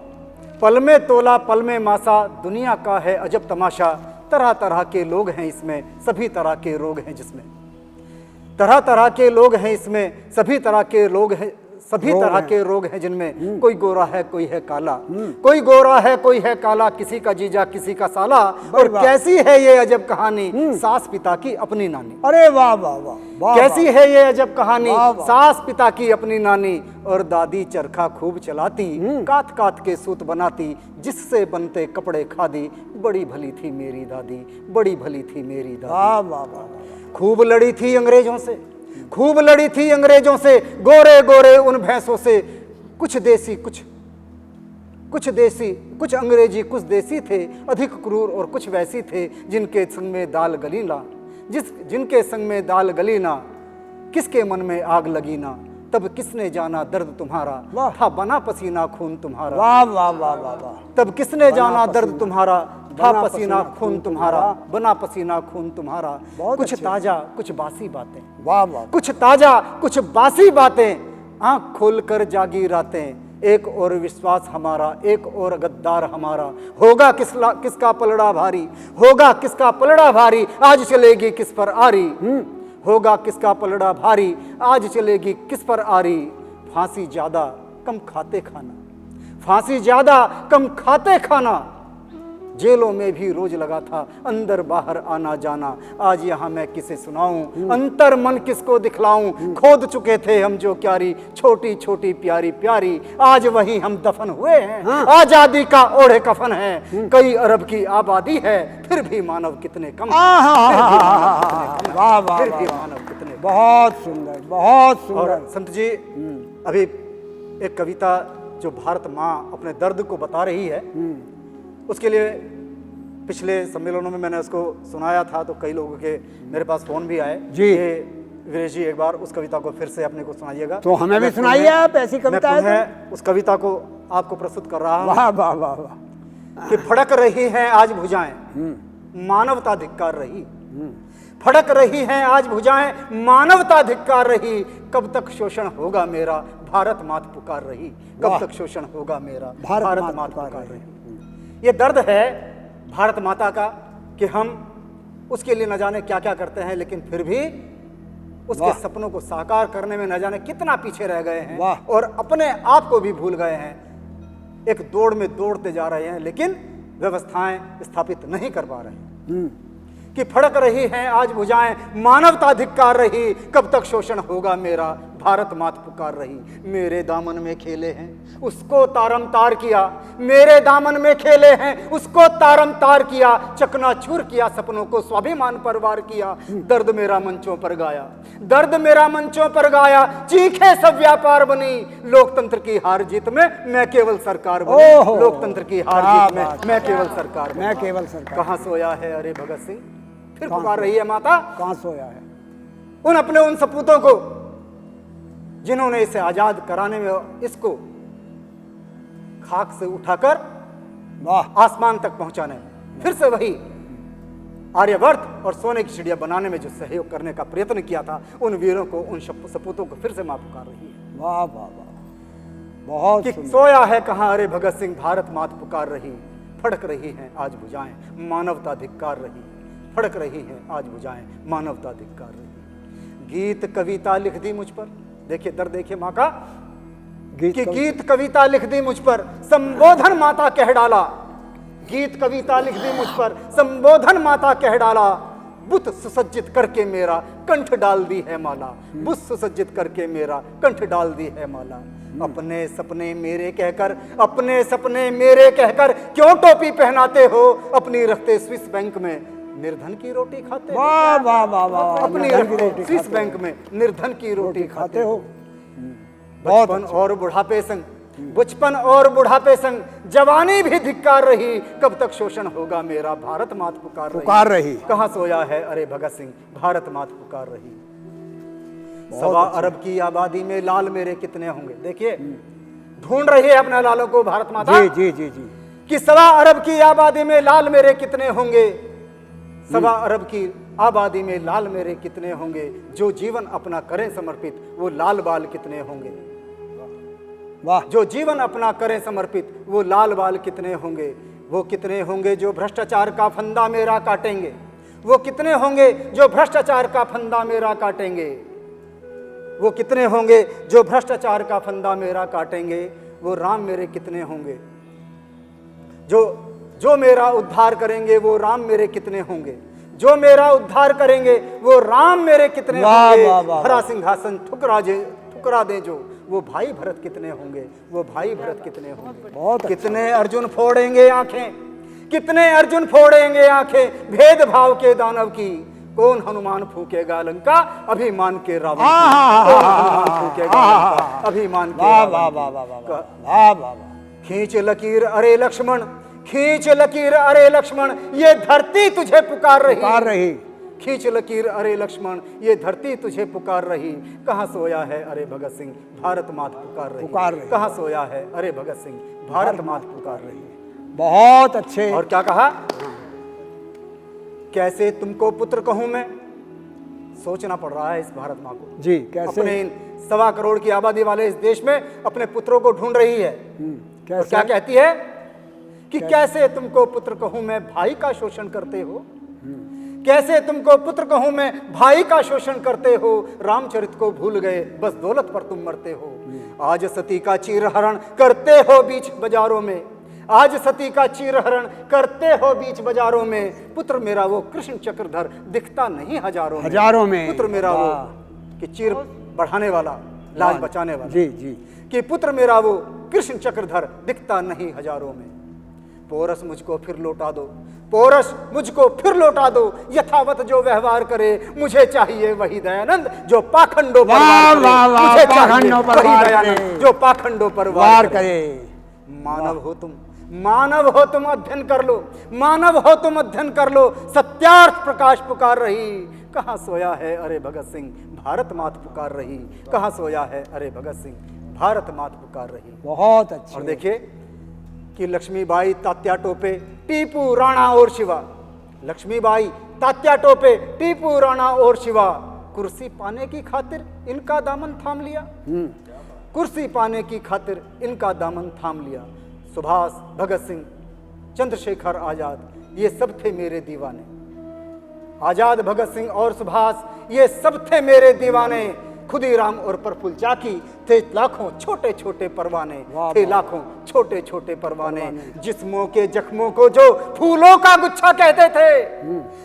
पल में तोला पल में मासा, दुनिया का है अजब तमाशा। तरह तरह के लोग हैं इसमें, सभी तरह के रोग हैं जिसमें, तरह तरह के लोग हैं इसमें, सभी तरह के लोग हैं, सभी तरह के रोग हैं जिनमें कोई गोरा है कोई है काला, कोई गोरा है कोई है काला, किसी का जीजा किसी का साला। और कैसी है ये अजब कहानी, सास पिता की अपनी नानी। अरे वाह वाह वाह, कैसी है ये अजब कहानी, सास पिता की अपनी नानी। और दादी चरखा खूब चलाती, काट काट के सूत बनाती, जिससे बनते कपड़े खादी। बड़ी भली थी मेरी दादी, बड़ी भली थी मेरी दादी। वाह वाह वाह। खूब लड़ी थी अंग्रेजों से, खूब लड़ी थी अंग्रेजों से, गोरे गोरे उन भैंसों से। कुछ देसी कुछ अंग्रेजी कुछ देसी थे, अधिक क्रूर और कुछ वैसी थे, जिनके संग में दाल गली ना, जिनके संग में दाल गली ना, किसके मन में आग लगी ना। तब किसने जाना दर्द तुम्हारा, था बना पसीना खून तुम्हारा। वाह वाह वाह वाह वाह। तब किसने जाना दर्द तुम्हारा, था पसीना खून तुम्हारा, बना पसीना खून तुम्हारा। कुछ ताजा कुछ बासी बातें, वाह वाह। कुछ ताजा कुछ बासी बातें, आंख खोलकर जागी रातें। एक और विश्वास हमारा, एक और गद्दार हमारा। होगा किसका पलड़ा भारी, होगा किसका पलड़ा भारी, आज चलेगी किस पर आरी। होगा किसका पलड़ा भारी, आज चलेगी किस पर आरी। फांसी ज्यादा कम खाते खाना, फांसी ज्यादा कम खाते खाना। जेलों में भी रोज लगा था अंदर बाहर आना जाना। आज यहाँ मैं किसे सुनाऊं, अंतर मन किसको दिखलाऊं। खोद चुके थे हम जो क्यारी, छोटी छोटी प्यारी प्यारी। आज वही हम दफन हुए हैं, आजादी का ओढ़े कफन है। कई अरब की आबादी है, फिर भी मानव कितने कम, वाह वाह, फिर भी मानव कितने। बहुत सुंदर बहुत सुंदर। और संत जी अभी एक कविता जो भारत माँ अपने दर्द को बता रही है, उसके लिए पिछले सम्मेलनों में मैंने उसको सुनाया था, तो कई लोगों के मेरे पास फोन भी आए जी। वीरेश जी एक बार उस कविता को फिर से अपने को सुनाइएगा। तो हमें भी सुनाइए आप, ऐसी कविता है मैं उस कविता को आपको प्रस्तुत कर रहा हूँ। वाह वाह वाह वाह। कि फड़क रही हैं आज भुजाएं, मानवता धिक्कार रही। फड़क रही हैं आज भुजाएं, मानवता धिक्कार रही। कब तक शोषण होगा मेरा, भारत मात पुकार रही। कब तक शोषण होगा मेरा, भारत मात पुकार रही। ये दर्द है भारत माता का कि हम उसके लिए न जाने क्या क्या करते हैं, लेकिन फिर भी उसके सपनों को साकार करने में न जाने कितना पीछे रह गए हैं, और अपने आप को भी भूल गए हैं। एक दौड़ में दौड़ते जा रहे हैं, लेकिन व्यवस्थाएं स्थापित नहीं कर पा रहे हैं। कि फड़क रही हैं आज भुजाएं, मानवता धिक्कार रही। कब तक शोषण होगा मेरा, भारत मात पुकार रही। मेरे दामन में खेले हैं उसको तारम तार किया, मेरे दामन में खेले हैं उसको तारम तार किया। चकनाचूर किया सपनों को, स्वाभिमान पर वार किया। दर्द मेरा मंचों पर गाया, दर्द मेरा मंचों पर गाया। चीखे सब व्यापार बनी, लोकतंत्र की हार जीत में मैं केवल सरकार बनी। लोकतंत्र की हार जीत में मैं केवल सरकार, मैं केवल सरकार। कहाँ सोया है अरे भगत सिंह, फिर पुकार रही है माता। कहाँ सोया है उन अपने उन सपूतों को जिन्होंने इसे आजाद कराने में इसको खाक से उठाकर आसमान तक पहुंचाने में। फिर से वही आर्यवर्त और सोने की चिड़िया बनाने में जो सहयोग करने का प्रयत्न किया था, उन वीरों को, उन सपूतों को फिर से मां पुकार रही है। वाह वाह वाह, बहुत कि सुंदर। सोया है कहाँ अरे भगत सिंह, भारत मात पुकार रही, फड़क रही हैं आज भुजाएं, मानवता धिक्कार रही, फड़क रही हैं आज भुजाएं, मानवता धिक्कार रही। गीत कविता लिख दी मुझ पर, देखिए दर्द देखिए माँ का, कि गीत कविता लिख दी मुझ पर, संबोधन माता कह डाला। गीत कविता लिख दी मुझ पर, संबोधन माता कह डाला। बुत सुसज्जित करके मेरा कंठ डाल दी है माला, बुत सुसज्जित करके मेरा कंठ डाल दी है माला। अपने सपने मेरे कहकर, अपने सपने मेरे कहकर क्यों टोपी पहनाते हो, अपनी रखते स्विस बैंक में निर्धन की रोटी खाते हो। वाह वाह वाह वाह, अपनी रखते स्विस बैंक में निर्धन की रोटी खाते हो। बचपन और बुढ़ापे संग, बचपन और बुढ़ापे संग जवानी भी धिक्कार रही, कब तक शोषण होगा मेरा, भारत मात पुकार रही। कहाँ सोया है अरे भगत सिंह, भारत मात पुकार रही। 1.25 अरब की आबादी में लाल मेरे कितने होंगे, देखिए ढूंढ रही है अपने लालों को भारत माता। जी जी जी जी, कि 1.25 अरब की आबादी में लाल मेरे कितने होंगे, 1.25 अरब की आबादी में लाल मेरे कितने होंगे, जो जीवन अपना करें समर्पित वो लाल बाल कितने होंगे। वाह, जो जीवन अपना करें समर्पित वो लाल बाल कितने होंगे। वो कितने होंगे जो भ्रष्टाचार का फंदा मेरा काटेंगे, वो कितने होंगे जो भ्रष्टाचार का फंदा मेरा काटेंगे। वो कितने होंगे जो भ्रष्टाचार का फंदा मेरा काटेंगे। वो राम मेरे कितने होंगे जो मेरा उद्धार करेंगे, वो राम मेरे कितने होंगे। जो मेरा उद्धार करेंगे वो राम मेरे कितने होंगे। भरा सिंहासन ठुकरा दे जो, वो भाई भरत कितने होंगे, वो भाई भरत कितने होंगे। कितने अर्जुन फोड़ेंगे आंखें, कितने अर्जुन फोड़ेंगे आंखें भेदभाव के दानव की। कौन हनुमान फूकेगा लंका, अभिमान के रावण की। कौन हनुमान फूकेगा लंका, अभिमान के रावण की। खींच लकीर अरे लक्ष्मण, खींच लकीर अरे लक्ष्मण, ये धरती तुझे पुकार रही। खींच लकीर अरे लक्ष्मण, ये धरती तुझे पुकार रही। कहाँ सोया है अरे भगत सिंह, भारत मात पुकार रही। कहाँ सोया है अरे भगत सिंह, भारत मात पुकार रही। बहुत अच्छे। और क्या कहा, कैसे तुमको पुत्र कहूं मैं, सोचना पड़ रहा है इस भारत माँ को जी। कैसे अपने 1.25 करोड़ की आबादी वाले इस देश में अपने पुत्रों को ढूंढ रही है। और क्या कहती है कि कैसे तुमको पुत्र कहूं मैं, भाई का शोषण करते हो। कैसे तुमको पुत्र कहूं मैं, भाई का शोषण करते हो। रामचरित को भूल गए, बस दौलत पर तुम मरते हो। आज सती का चीरहरण करते हो बीच बाजारों में, आज सती का चीरहरण करते हो बीच बाजारों में। पुत्र मेरा वो कृष्ण चक्रधर दिखता नहीं हजारों में। पुत्र मेरा वो कि चीर बढ़ाने वाला, लाज बचाने वाला। जी जी, कि पुत्र मेरा वो कृष्ण चक्रधर दिखता नहीं हजारों में। पोरस मुझको फिर लौटा दो, पोरस मुझको फिर लौटा दो। यथावत जो व्यवहार करे, मुझे चाहिए वही दयानंद जो पाखंडों पर वार करे। मुझे चाहिए वही दयानंद जो पाखंडों पर वार करे। मानव हो तुम, मानव हो तुम, अध्ययन कर लो। मानव हो तुम, अध्ययन कर लो। सत्यार्थ प्रकाश पुकार रही। कहाँ सोया है अरे भगत सिंह, भारत मात पुकार रही। कहाँ सोया है अरे भगत सिंह, भारत मात पुकार रही। बहुत अच्छे। और देखिए कि लक्ष्मीबाई, तात्या टोपे, टीपू, राणा और शिवा। लक्ष्मीबाई, तात्या टोपे, टीपू, राणा और शिवा। कुर्सी पाने की खातिर इनका दामन थाम लिया। कुर्सी पाने की खातिर इनका दामन थाम लिया। सुभाष, भगत सिंह, चंद्रशेखर आजाद, ये सब थे मेरे दीवाने। आजाद, भगत सिंह और सुभाष ये सब थे मेरे दीवाने। खुदीराम और प्रफुल्ल चाकी थे लाखों छोटे छोटे परवाने। थे लाखों छोटे छोटे परवाने। जिस्मों के जख्मों को जो फूलों का गुच्छा कहते थे,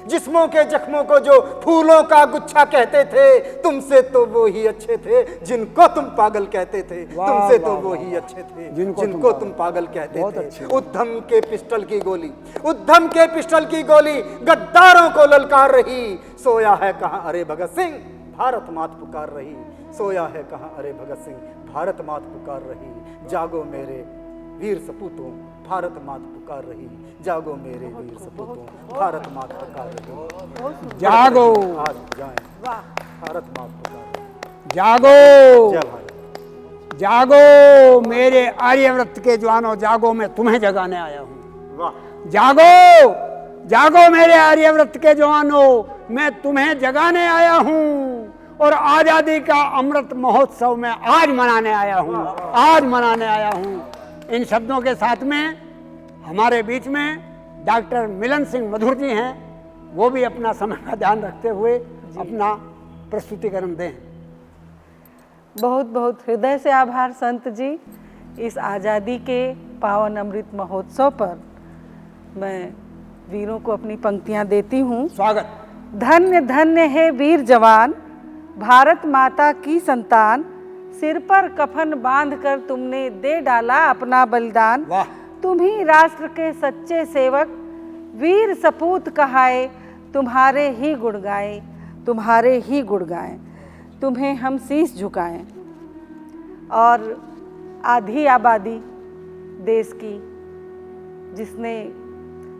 जिस्मों के जख्मों को जो फूलों का गुच्छा कहते थे। तुमसे तो वो ही अच्छे थे जिनको तुम पागल कहते थे। तुमसे तो वो ही अच्छे थे जिनको तुम पागल कहते थे। उद्धम के पिस्टल की गोली, उद्धम के पिस्टल की गोली गद्दारों को ललकार रही। सोया है कहाँ अरे भगत सिंह, भारत मात पुकार रही। सोया है कहाँ अरे भगत सिंह, भारत मात पुकार रही। जागो मेरे वीर सपूतों, भारत मात पुकार रही। जागो मेरे वीर सपूतों, भारत मात पुकार रही। जागो, आज जाएं, भारत मात पुकार रही। जागो, जय भारत। जागो मेरे आर्यव्रत के जवानों, जागो, मैं तुम्हें जगाने आया हूँ। वाह। जागो जागो मेरे आर्यव्रत के जवानों, मैं तुम्हें जगाने आया हूँ और आज़ादी का अमृत महोत्सव मैं आज मनाने आया हूँ, आज मनाने आया हूँ। इन शब्दों के साथ में हमारे बीच में डॉक्टर मिलन सिंह मधुर जी हैं, वो भी अपना समय का ध्यान रखते हुए अपना प्रस्तुतिकरण दें। बहुत बहुत हृदय से आभार संत जी। इस आज़ादी के पावन अमृत महोत्सव पर मैं वीरों को अपनी पंक्तियां देती हूँ। स्वागत। धन्य धन्य है वीर जवान, भारत माता की संतान, सिर पर कफन बांधकर तुमने दे डाला अपना बलिदान। वाह। तुम ही राष्ट्र के सच्चे सेवक, वीर सपूत कहाए, तुम्हारे ही गुण गाए, तुम्हारे ही गुण गाए, तुम्हें हम शीश झुकाएं। और आधी आबादी देश की जिसने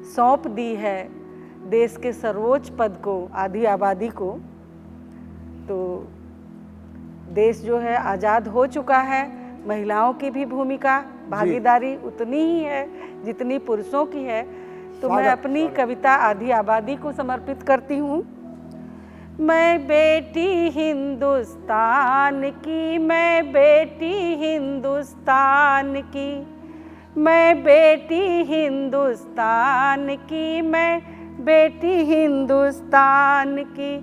सौंप दी है देश के सर्वोच्च पद को, आधी आबादी को, तो देश जो है आज़ाद हो चुका है। महिलाओं की भी भूमिका, भागीदारी उतनी ही है जितनी पुरुषों की है। तो मैं अपनी कविता आधी आबादी को समर्पित करती हूँ। मैं बेटी हिंदुस्तान की, मैं बेटी हिंदुस्तान की, मैं बेटी हिंदुस्तान की, मैं बेटी हिंदुस्तान की,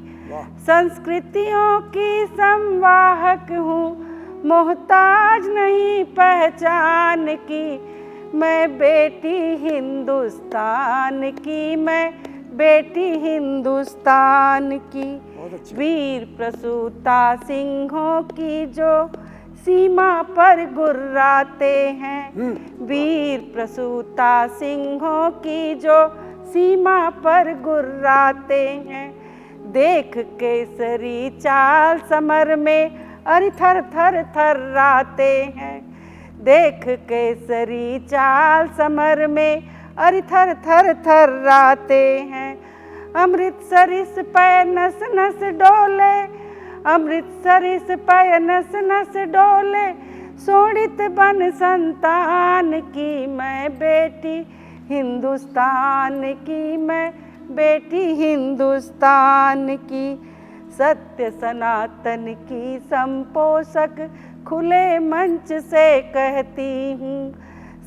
संस्कृतियों की संवाहक हूँ, मोहताज नहीं पहचान की। मैं बेटी हिंदुस्तान की, मैं बेटी हिंदुस्तान की। वीर प्रसूता सिंहों की जो सीमा पर गुर्राते हैं, वीर प्रसूता सिंहों की जो सीमा पर गुर्राते हैं, देख केसरी चाल समर में अरे थर थर थर्राते हैं, देख केसरी चाल समर में अरे थर थर थर्राते हैं। अमृतसर इस पे नस नस डोले, अमृतसर इस पे नस नस डोले, शोणित बन संतान की, मैं बेटी हिंदुस्तान की, मैं बेटी हिंदुस्तान की। सत्य सनातन की संपोषक खुले मंच से कहती हूँ,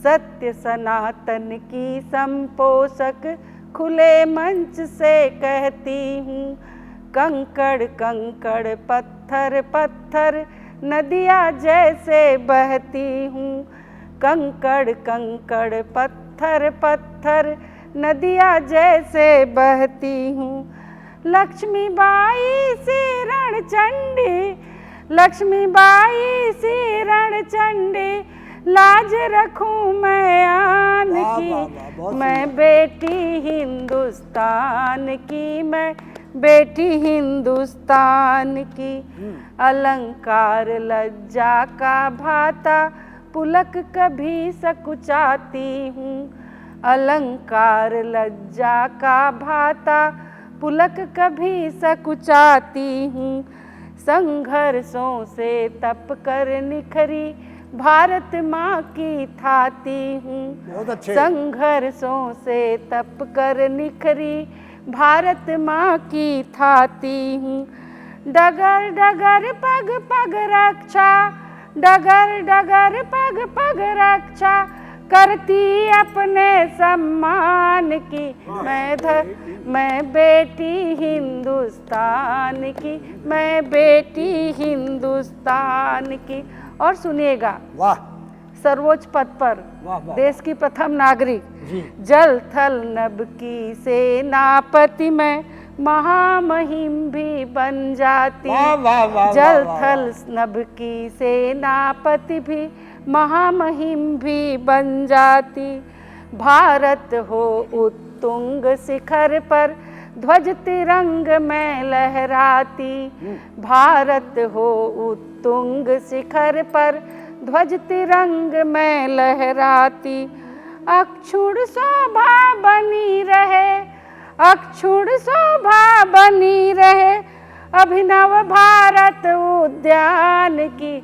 सत्य सनातन की संपोषक खुले मंच से कहती हूँ। कंकड़ कंकड़ पत्थर पत्थर नदियाँ जैसे बहती हूँ, कंकड़ कंकड़ पत्थर पत्थर नदियाँ जैसे बहती हूँ। लक्ष्मीबाई सी रणचंडी, लक्ष्मीबाई सी रणचंडी, लाज रखूं मैं आन की, मैं बेटी हिंदुस्तान की, मैं बेटी हिंदुस्तान की। अलंकार लज्जा का भाता पुलक कभी सकुचाती हूँ, अलंकार लज्जा का भाता पुलक कभी सकुचाती हूँ। संघर्षों से तप कर निखरी भारत माँ की थाती हूँ, संघर्षों से तप कर निखरी भारत माँ की थाती हूँ। डगर डगर पग पग रक्षा, डगर डगर पग पग रक्षा करती अपने सम्मान की, मैं बेटी हिंदुस्तान की, मैं बेटी हिंदुस्तान की। और सुनिएगा, वाह, सर्वोच्च पद पर देश की प्रथम नागरिक, जल थल नभ की सेनापति में महामहिम भी बन जाती, जल थल नभ की सेनापति भी महामहिम भी बन जाती। भारत हो उत्तुंग शिखर पर ध्वज तिरंग में लहराती, भारत हो उत्तुंग शिखर पर ध्वज तिरंग में लहराती। अक्षुण शोभा बनी रहे, अक्षुण शोभा बनी रहे अभिनव भारत उद्यान की,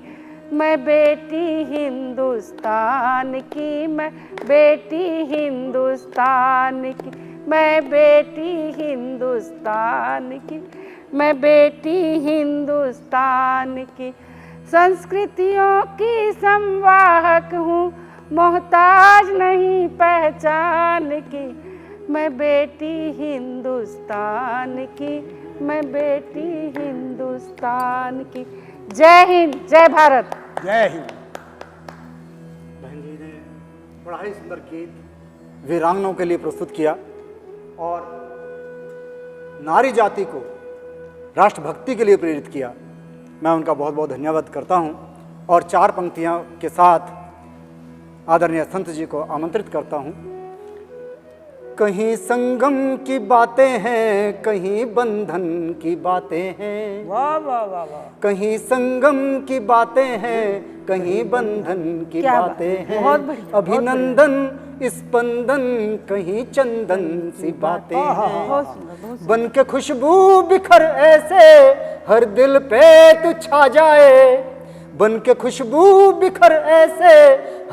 मैं बेटी हिंदुस्तान की, मैं बेटी हिंदुस्तान की। मैं बेटी हिंदुस्तान की, मैं बेटी हिंदुस्तान की, संस्कृतियों की संवाहक हूँ, मोहताज नहीं पहचान की, मैं बेटी हिंदुस्तान की, मैं बेटी हिंदुस्तान की। जय हिंद, जय भारत। जय हिंद। बहन जी ने बड़ा ही सुंदर गीत वीरांगनाओं के लिए प्रस्तुत किया और नारी जाति को राष्ट्रभक्ति के लिए प्रेरित किया। मैं उनका बहुत बहुत धन्यवाद करता हूं और 4 पंक्तियों के साथ आदरणीय संत जी को आमंत्रित करता हूं। कहीं संगम की बातें हैं, कहीं बंधन की बातें हैं, वाह वाह वाह वाह। कहीं संगम की बातें हैं, कहीं बंधन की क्या बात, बातें हैं, बहुत बढ़िया, अभिनंदन स्पंदन कहीं चंदन सी बातें हैं, बहुत सुंदर। बन के खुशबू बिखर ऐसे हर दिल पे तू छा जाए, बन के खुशबू बिखर ऐसे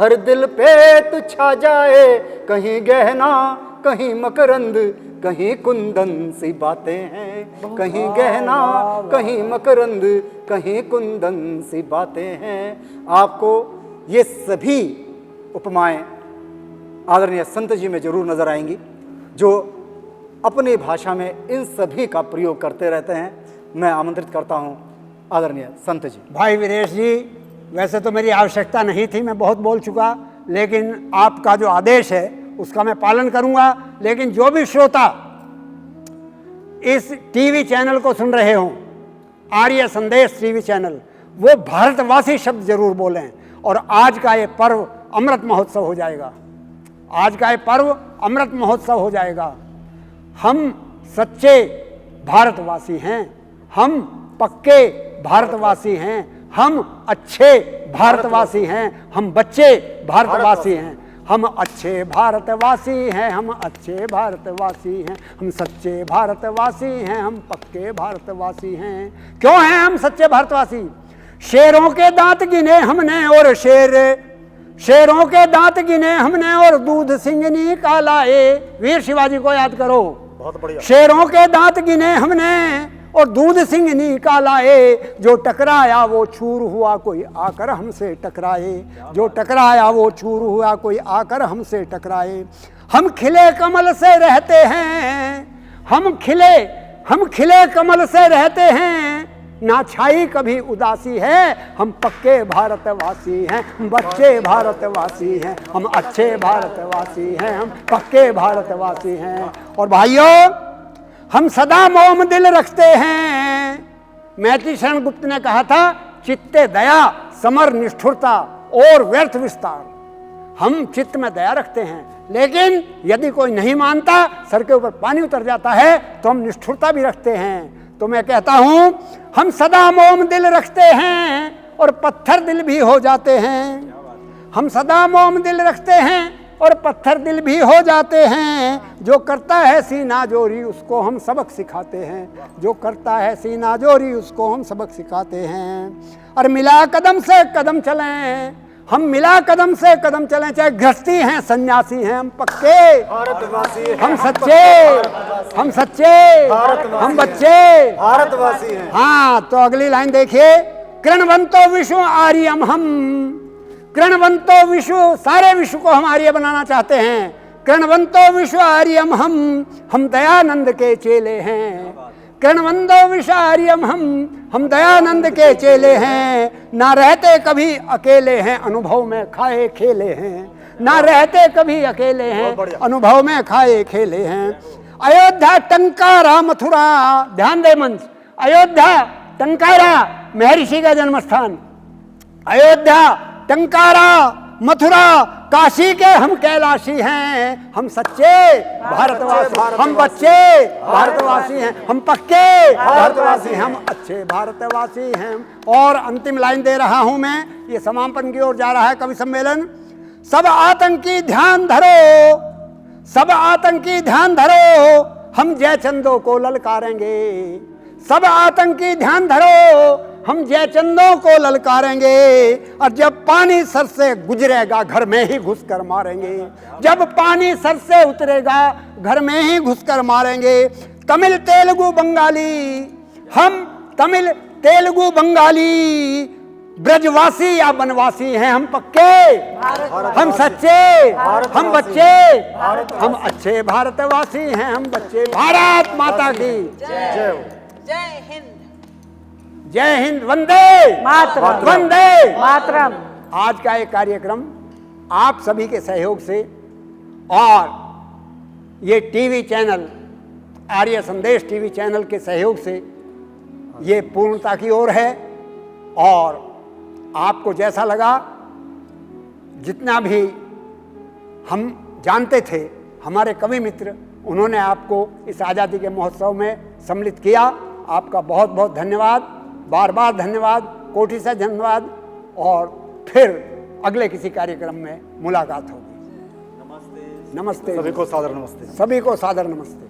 हर दिल पे तू छा जाए, कहीं गहना कहीं मकरंद कहीं कुंदन सी बातें हैं, कहीं गहना कहीं मकरंद कहीं कुंदन सी बातें हैं। आपको ये सभी उपमाएं आदरणीय संत जी में जरूर नजर आएंगी, जो अपनी भाषा में इन सभी का प्रयोग करते रहते हैं। मैं आमंत्रित करता हूं आदरणीय संत जी। भाई वीरेश जी, वैसे तो मेरी आवश्यकता नहीं थी, मैं बहुत बोल चुका, लेकिन आपका जो आदेश है उसका मैं पालन करूंगा। लेकिन जो भी श्रोता इस टीवी चैनल को सुन रहे हों, आर्य संदेश टीवी चैनल, वो भारतवासी शब्द जरूर बोलें। और आज का ये पर्व अमृत महोत्सव हो जाएगा, आज का ये पर्व अमृत महोत्सव हो जाएगा। हम सच्चे भारतवासी हैं, हम पक्के भारतवासी हैं, हम अच्छे भारतवासी हैं, हम बच्चे भारतवासी हैं, हम अच्छे भारतवासी हैं, हम अच्छे भारतवासी हैं, हम सच्चे भारतवासी हैं, हम पक्के भारतवासी हैं। क्यों हैं हम सच्चे भारतवासी? शेरों के दांत गिने हमने और शेरों के दांत गिने हमने और दूध सिंगनी का लाए। वीर शिवाजी को याद करो। बहुत बढ़िया। शेरों के दांत गिने हमने और दूध सिंगनी का लाए, जो टकराया वो छूर हुआ कोई आकर हमसे टकराए, जो टकराया वो छूर हुआ कोई आकर हमसे टकराए। हम खिले कमल से रहते हैं, हम खिले कमल से रहते हैं, ना छाई कभी उदासी है, हम पक्के भारतवासी हैं, हम बच्चे भारतवासी हैं, हम अच्छे भारतवासी हैं, हम पक्के भारतवासी हैं। और भाइयों, हम सदा मोम दिल रखते हैं। मैथिली शरण गुप्त ने कहा था, चित्ते दया समर निष्ठुरता और व्यर्थ विस्तार। हम चित्त में दया रखते हैं, लेकिन यदि कोई नहीं मानता, सर के ऊपर पानी उतर जाता है, तो हम निष्ठुरता भी रखते हैं। तो मैं कहता हूं, हम सदा मोम दिल रखते हैं और पत्थर दिल भी हो जाते हैं। हम सदा मोम दिल रखते हैं और पत्थर दिल भी हो जाते हैं। जो करता है सीना जोरी उसको हम सबक सिखाते हैं, जो करता है सीना जोरी उसको हम सबक सिखाते हैं। और मिला कदम से कदम चलें, हम मिला कदम से कदम चलें, चाहे गृहस्थी हैं सन्यासी हैं, हम पक्के भारतवासी, हम सच्चे, हम सच्चे, हम बच्चे भारतवासी हैं। हाँ, तो अगली लाइन देखिए, कृणवंतो विश्व आर्यम हम, कृणवंतो विश्व, सारे विश्व को हम आर्य बनाना चाहते हैं। कृणवंतो विश्व आर्यम हम दयानंद के चेले हैं। कृणवंतो विश्व आर्यम हम दयानंद के चेले हैं। ना रहते कभी अकेले हैं, अनुभव में खाए खेले हैं। ना रहते कभी अकेले हैं, अनुभव में खाए खेले हैं। अयोध्या टंकारा मथुरा, ध्यान दे मंच, अयोध्या टंकारा महर्षि का जन्म स्थान, अयोध्या टंकारा मथुरा काशी के हम कैलाशी हैं। हम सच्चे भारतवासी, हम बच्चे भारतवासी हैं, हम पक्के भारतवासी, हम अच्छे भारतवासी हैं। और अंतिम लाइन दे रहा हूं मैं, ये समापन की ओर जा रहा है कवि सम्मेलन। सब आतंकी ध्यान धरो, सब आतंकी ध्यान धरो, हम जयचंदो को ललकारेंगे। सब आतंकी ध्यान धरो, हम जयचंदों को ललकारेंगे, और जब पानी सर से गुजरेगा घर में ही घुसकर मारेंगे। जब पानी सर से उतरेगा घर में ही घुसकर मारेंगे। तमिल तेलुगु बंगाली, हम तमिल तेलुगु बंगाली, ब्रजवासी या बनवासी हैं हम पक्के, हम सच्चे, हम बच्चे, हम अच्छे भारतवासी हैं हम बच्चे। भारत माता की जय हिंद। जय हिंद। वंदे मातरम। वंदे मातरम। आज का ये कार्यक्रम आप सभी के सहयोग से और ये टीवी चैनल आर्य संदेश टीवी चैनल के सहयोग से ये पूर्णता की ओर है। और आपको जैसा लगा, जितना भी हम जानते थे, हमारे कवि मित्र उन्होंने आपको इस आज़ादी के महोत्सव में सम्मिलित किया। आपका बहुत बहुत धन्यवाद, बार बार धन्यवाद, कोटि से धन्यवाद। और फिर अगले किसी कार्यक्रम में मुलाकात होगी। नमस्ते। सभी को सादर नमस्ते। सभी को सादर नमस्ते।